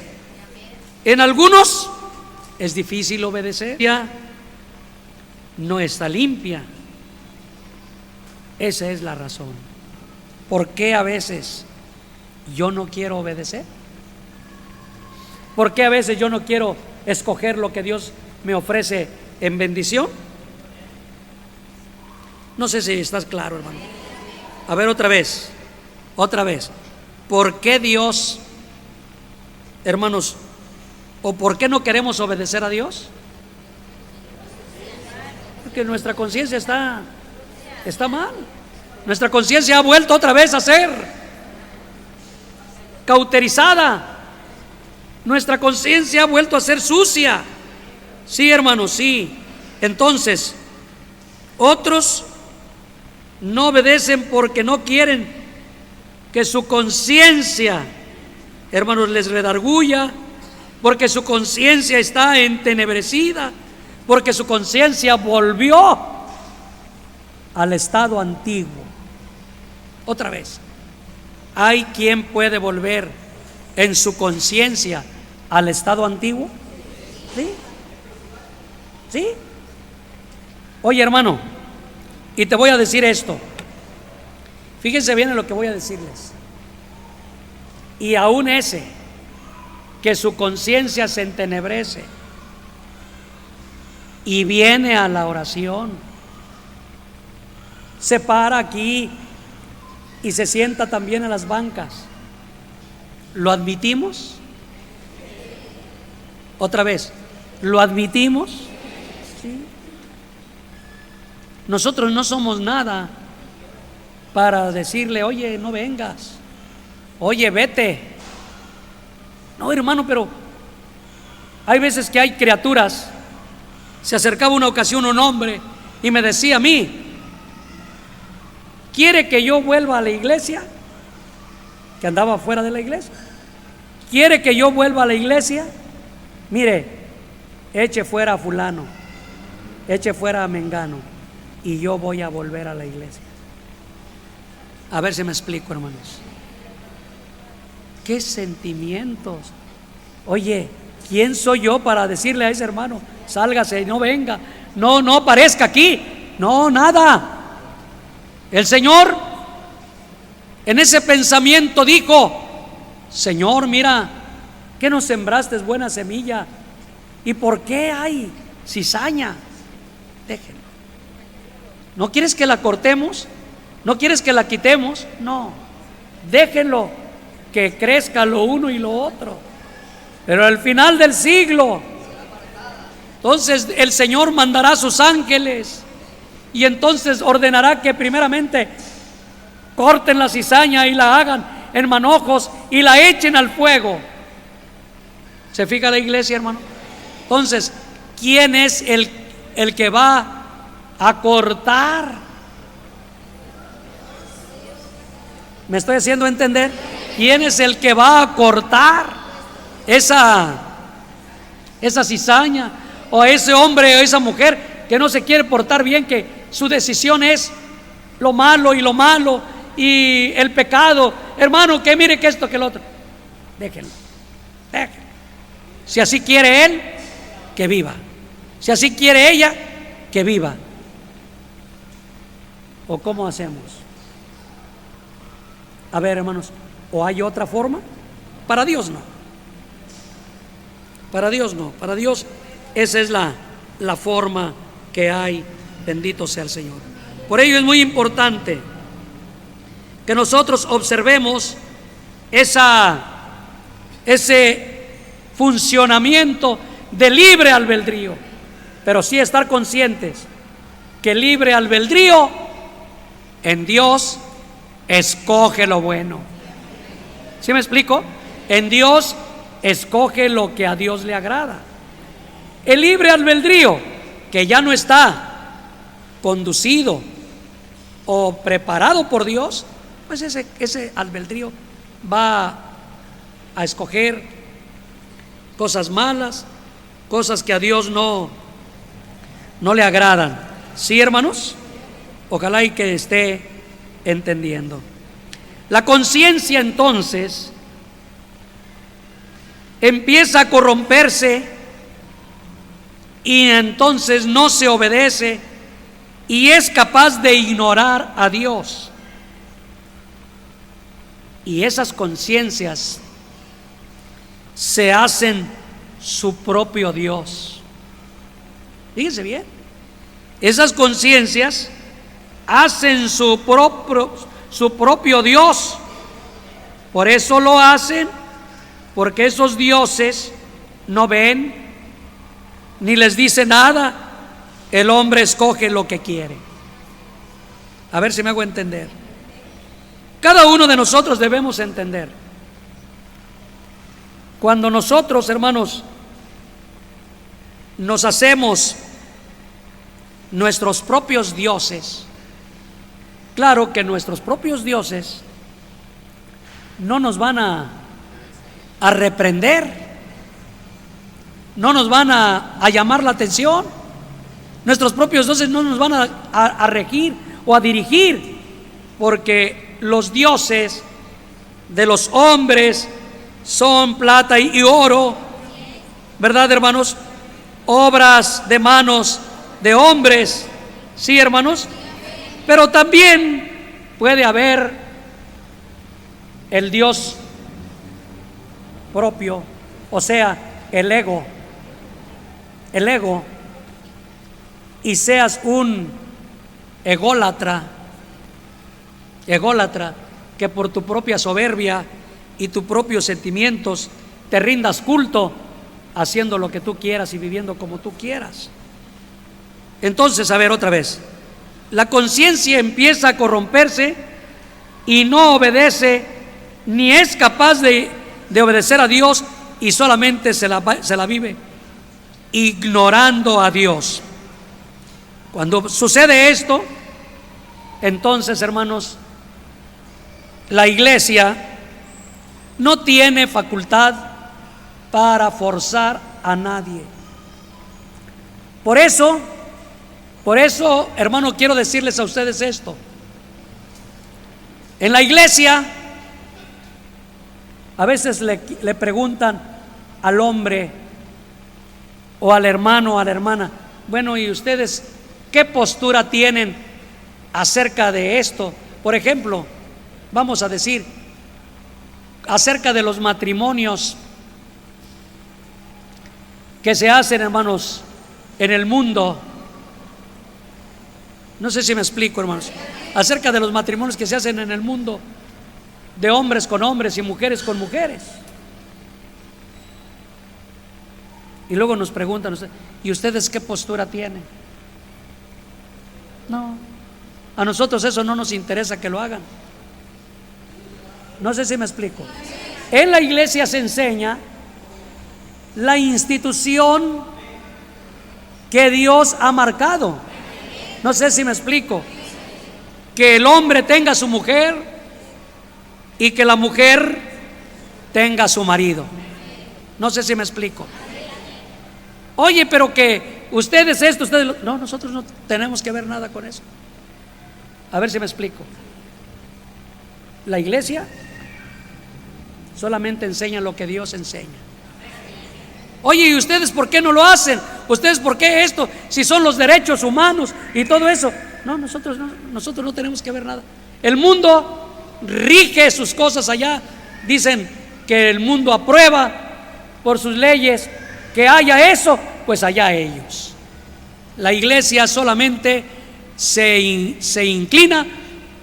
En algunos es difícil obedecer, ya no está limpia. Esa es la razón. ¿Por qué a veces yo no quiero obedecer? ¿Por qué a veces yo no quiero escoger lo que Dios me ofrece en bendición? No sé si estás claro, hermano. A ver, otra vez. ¿Por qué Dios, hermanos, o por qué no queremos obedecer a Dios? Porque nuestra conciencia está mal. Nuestra conciencia ha vuelto otra vez a ser cauterizada. Nuestra conciencia ha vuelto a ser sucia. Sí, hermanos, sí. Entonces, otros no obedecen porque no quieren que su conciencia, hermanos, les redarguya, porque su conciencia está entenebrecida, porque su conciencia volvió al estado antiguo. Otra vez, ¿hay quien puede volver en su conciencia al estado antiguo? ¿Sí? ¿Sí? Oye, hermano, y te voy a decir esto. Fíjense bien en lo que voy a decirles. Y aún ese que su conciencia se entenebrece y viene a la oración, se para aquí y se sienta también en las bancas, ¿lo admitimos? Otra vez, ¿lo admitimos? ¿Sí? Nosotros no somos nada para decirle, oye, no vengas, oye, vete. No, hermano, pero hay veces que hay criaturas. Se acercaba una ocasión un hombre y me decía a mí, ¿quiere que yo vuelva a la iglesia? Que andaba fuera de la iglesia. ¿Quiere que yo vuelva a la iglesia? Mire, eche fuera a fulano, eche fuera a mengano, y yo voy a volver a la iglesia. A ver si me explico, hermanos. ¿Qué sentimientos? Oye, ¿quién soy yo para decirle a ese hermano, sálgase y no venga? No aparezca aquí. No, nada. El Señor en ese pensamiento dijo, Señor, mira, ¿qué nos sembraste? Es buena semilla. ¿Y por qué hay cizaña? Déjenlo. ¿No quieres que la cortemos? ¿No quieres que la quitemos? No, déjenlo que crezca lo uno y lo otro. Pero al final del siglo, entonces el Señor mandará a sus ángeles y entonces ordenará que primeramente corten la cizaña y la hagan en manojos y la echen al fuego. ¿Se fija la iglesia, hermano? Entonces, ¿quién es el que va a cortar? ¿Me estoy haciendo entender? ¿Quién es el que va a cortar esa cizaña? O ese hombre o esa mujer que no se quiere portar bien, que su decisión es lo malo y el pecado. Hermano, que mire que esto, que lo otro. Déjenlo. Si así quiere él, que viva. Si así quiere ella, que viva. ¿O cómo hacemos? A ver, hermanos, ¿o hay otra forma? Para Dios no. Para Dios no. Para Dios esa es la forma que hay. Bendito sea el Señor. Por ello es muy importante que nosotros observemos ese funcionamiento de libre albedrío, pero sí estar conscientes que libre albedrío en Dios escoge lo bueno. ¿Sí me explico? En Dios escoge lo que a Dios le agrada. El libre albedrío que ya no está conducido o preparado por Dios, pues ese albedrío va a escoger cosas malas, cosas que a Dios no le agradan. ¿Sí, hermanos? Ojalá y que esté entendiendo. La conciencia entonces empieza a corromperse y entonces no se obedece y es capaz de ignorar a Dios. Y esas conciencias se hacen su propio Dios. Fíjense bien, esas conciencias hacen su propio Dios. Por eso lo hacen, porque esos dioses no ven ni les dice nada. El hombre escoge lo que quiere. A ver si me hago entender. Cada uno de nosotros debemos entender. Cuando nosotros, hermanos, nos hacemos nuestros propios dioses, claro que nuestros propios dioses no nos van a reprender, no nos van a llamar la atención. Nuestros propios dioses no nos van a regir o a dirigir, porque los dioses de los hombres son plata y oro, ¿verdad, hermanos? obras de manos de hombres. ¿Sí, hermanos? Pero también puede haber el Dios propio, o sea, el ego, y seas un ególatra, que por tu propia soberbia y tus propios sentimientos te rindas culto, haciendo lo que tú quieras y viviendo como tú quieras. Entonces, a ver, otra vez, la conciencia empieza a corromperse y no obedece, ni es capaz de obedecer a Dios, y solamente se la vive ignorando a Dios. Cuando sucede esto, entonces, hermanos, la iglesia no tiene facultad para forzar a nadie. Por eso, hermano, quiero decirles a ustedes esto. En la iglesia, a veces le preguntan al hombre o al hermano o a la hermana: bueno, ¿y ustedes qué postura tienen acerca de esto? Por ejemplo, vamos a decir, acerca de los matrimonios que se hacen, hermanos, en el mundo. No sé si me explico, hermanos. Acerca de los matrimonios que se hacen en el mundo, de hombres con hombres y mujeres con mujeres. Y luego nos preguntan: ¿y ustedes qué postura tienen? No, a nosotros eso no nos interesa que lo hagan. No sé si me explico. En la iglesia se enseña la institución que Dios ha marcado. No sé si me explico. Que el hombre tenga su mujer y que la mujer tenga su marido. No sé si me explico. Oye, pero que ustedes esto, ustedes lo... No, nosotros no tenemos que ver nada con eso. A ver si me explico. La iglesia solamente enseña lo que Dios enseña. Oye, ¿y ustedes por qué no lo hacen? ¿Ustedes por qué esto? Si son los derechos humanos y todo eso. No, nosotros no tenemos que ver nada. El mundo rige sus cosas allá. Dicen que el mundo aprueba por sus leyes que haya eso, pues allá ellos. La iglesia solamente se inclina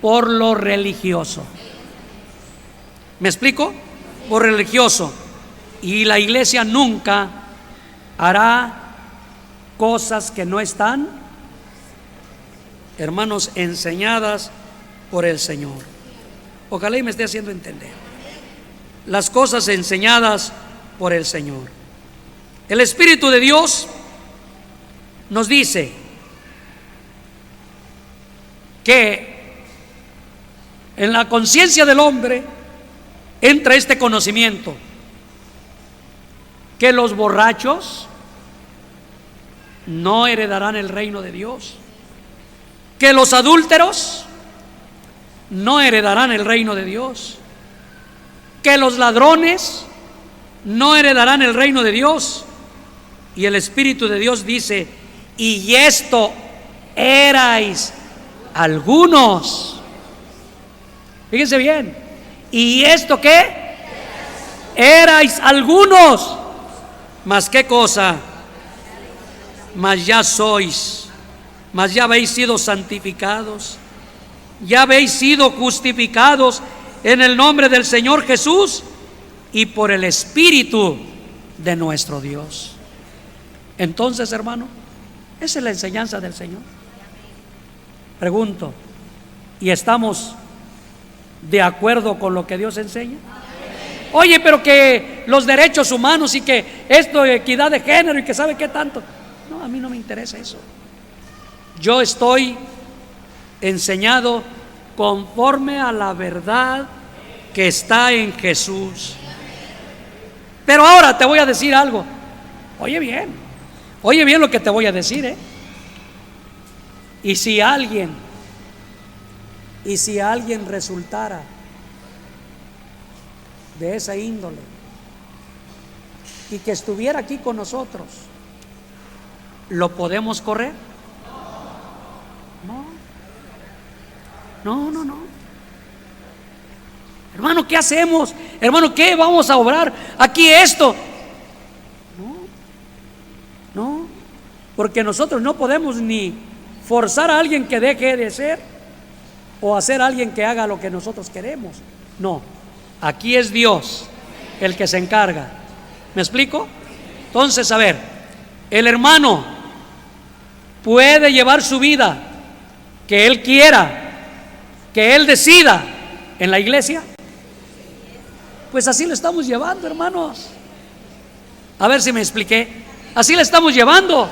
por lo religioso. ¿Me explico? Por religioso. Y la iglesia nunca hará cosas que no están, hermanos, enseñadas por el Señor. Ojalá y me esté haciendo entender. Las cosas enseñadas por el Señor. El Espíritu de Dios nos dice que en la conciencia del hombre entra este conocimiento: que los borrachos no heredarán el reino de Dios, que los adúlteros no heredarán el reino de Dios, que los ladrones no heredarán el reino de Dios. Y el Espíritu de Dios dice: y esto erais algunos. Fíjense bien. ¿Y esto qué? Erais algunos. ¿Mas qué cosa? Mas ya sois, mas ya habéis sido santificados, ya habéis sido justificados en el nombre del Señor Jesús y por el Espíritu de nuestro Dios. Entonces, hermano, esa es la enseñanza del Señor. Pregunto: ¿y estamos de acuerdo con lo que Dios enseña? Oye, pero que los derechos humanos y que esto, equidad de género y que sabe qué tanto. No, a mí no me interesa eso. Yo estoy enseñado conforme a la verdad que está en Jesús. Pero ahora te voy a decir algo. Oye bien lo que te voy a decir, Y si alguien resultara de esa índole y que estuviera aquí con nosotros ¿lo podemos correr? No. Hermano, ¿qué hacemos? Hermano, ¿qué vamos a obrar aquí esto? No, porque nosotros no podemos ni forzar a alguien que deje de ser o hacer a alguien que haga lo que nosotros queremos. No, aquí es Dios el que se encarga. ¿Me explico? Entonces, a ver, el hermano puede llevar su vida que él quiera, que él decida en la iglesia. Pues así lo estamos llevando, hermanos. A ver si me expliqué. Así lo estamos llevando.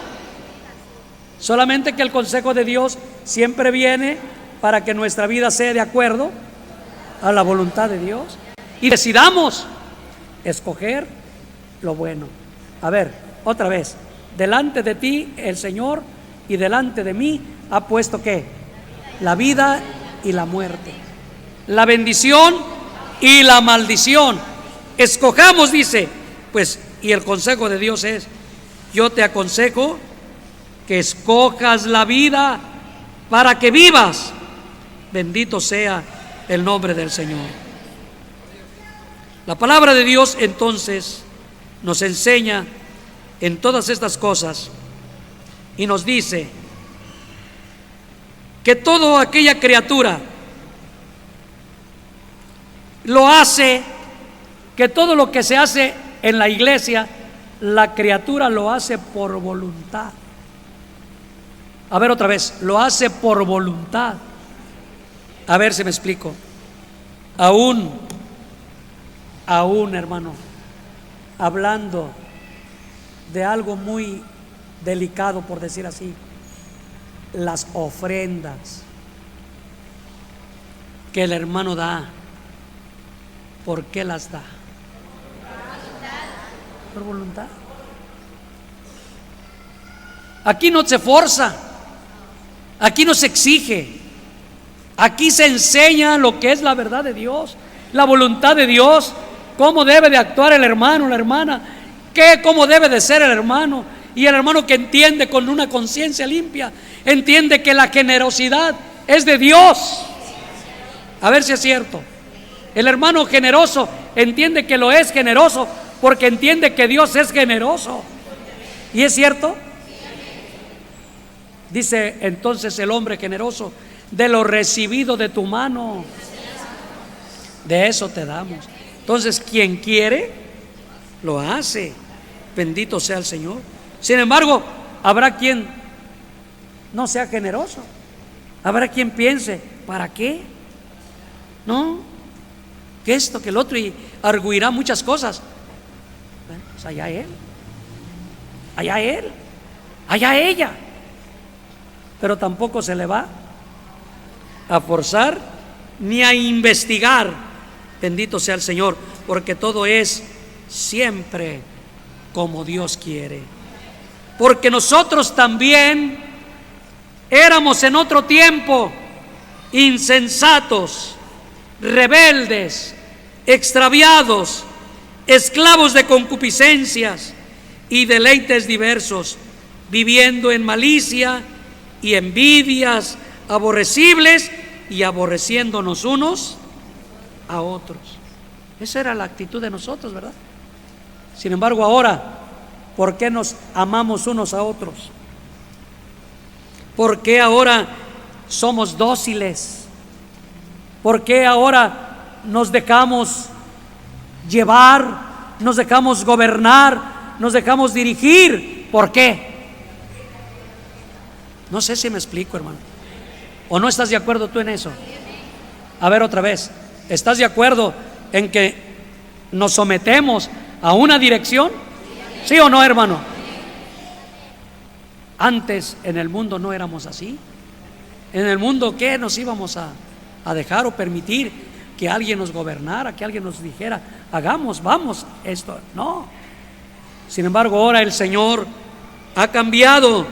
Solamente que el consejo de Dios siempre viene para que nuestra vida sea de acuerdo a la voluntad de Dios y decidamos escoger lo bueno. A ver, otra vez. Delante de ti el Señor y delante de mí ha puesto ¿qué? La vida y la muerte, la bendición y la maldición. Escojamos, dice, pues, y el consejo de Dios es: yo te aconsejo que escojas la vida para que vivas. Bendito sea el nombre del Señor. La palabra de Dios entonces nos enseña en todas estas cosas y nos dice que toda aquella criatura lo hace, que todo lo que se hace en la iglesia, la criatura lo hace por voluntad. A ver otra vez, lo hace por voluntad. A ver si me explico. Aún hermano, hablando de algo muy delicado, por decir así, las ofrendas que el hermano da, ¿por qué las da? Por voluntad. Aquí no se forza, aquí no se exige, aquí se enseña lo que es la verdad de Dios, la voluntad de Dios, cómo debe de actuar el hermano, la hermana, cómo debe de ser el hermano. Y el hermano que entiende con una conciencia limpia, entiende que la generosidad es de Dios. A ver si es cierto. El hermano generoso entiende que lo es generoso porque entiende que Dios es generoso. ¿Y es cierto? Dice entonces el hombre generoso: de lo recibido de tu mano, de eso te damos. Entonces, quien quiere, lo hace. Bendito sea el Señor. Sin embargo, habrá quien no sea generoso. Habrá quien piense: ¿para qué? No, que esto, que el otro, y arguirá muchas cosas. Bueno, pues allá él, allá ella. Pero tampoco se le va a forzar ni a investigar. Bendito sea el Señor, porque todo es siempre como Dios quiere. Porque nosotros también éramos en otro tiempo insensatos, rebeldes, extraviados, esclavos de concupiscencias y deleites diversos, viviendo en malicia y envidias aborrecibles y aborreciéndonos unos a otros. Esa era la actitud de nosotros, ¿verdad? Sin embargo, ahora, ¿por qué nos amamos unos a otros? ¿Por qué ahora somos dóciles? ¿Por qué ahora nos dejamos llevar, nos dejamos gobernar, nos dejamos dirigir? ¿Por qué? No sé si me explico, hermano. ¿O no estás de acuerdo tú en eso? A ver otra vez, ¿estás de acuerdo en que nos sometemos a una dirección? ¿Sí o no, hermano? Antes en el mundo no éramos así. En el mundo, ¿qué nos íbamos a dejar o permitir que alguien nos gobernara, que alguien nos dijera: hagamos, vamos, esto? No. Sin embargo, ahora el Señor ha cambiado.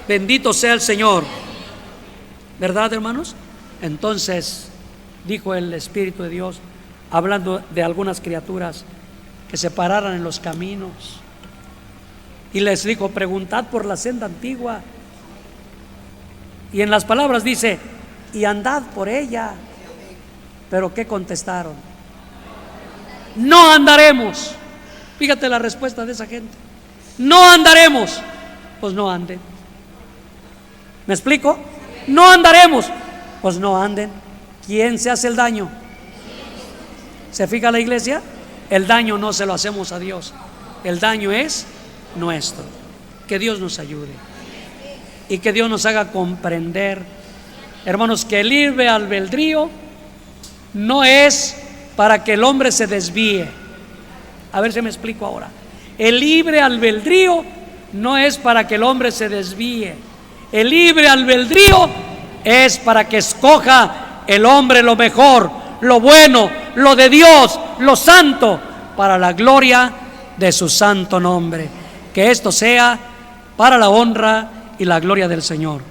Bendito sea el Señor. ¿Verdad, hermanos? Entonces dijo el Espíritu de Dios, hablando de algunas criaturas, que se pararan en los caminos Y les dijo: preguntad por la senda antigua. Y en las palabras dice: y andad por ella. Pero ¿qué contestaron? No andaremos. Fíjate la respuesta de esa gente: no andaremos. Pues no anden. ¿Me explico? No andaremos. Pues no anden. ¿Quién se hace el daño? ¿Se fija la iglesia? El daño no se lo hacemos a Dios, el daño es nuestro. Que Dios nos ayude y que Dios nos haga comprender, hermanos, que el libre albedrío no es para que el hombre se desvíe. A ver si me explico ahora. El libre albedrío no es para que el hombre se desvíe. El libre albedrío es para que escoja el hombre lo mejor, lo bueno, lo de Dios, lo santo, para la gloria de su santo nombre. Que esto sea para la honra y la gloria del Señor.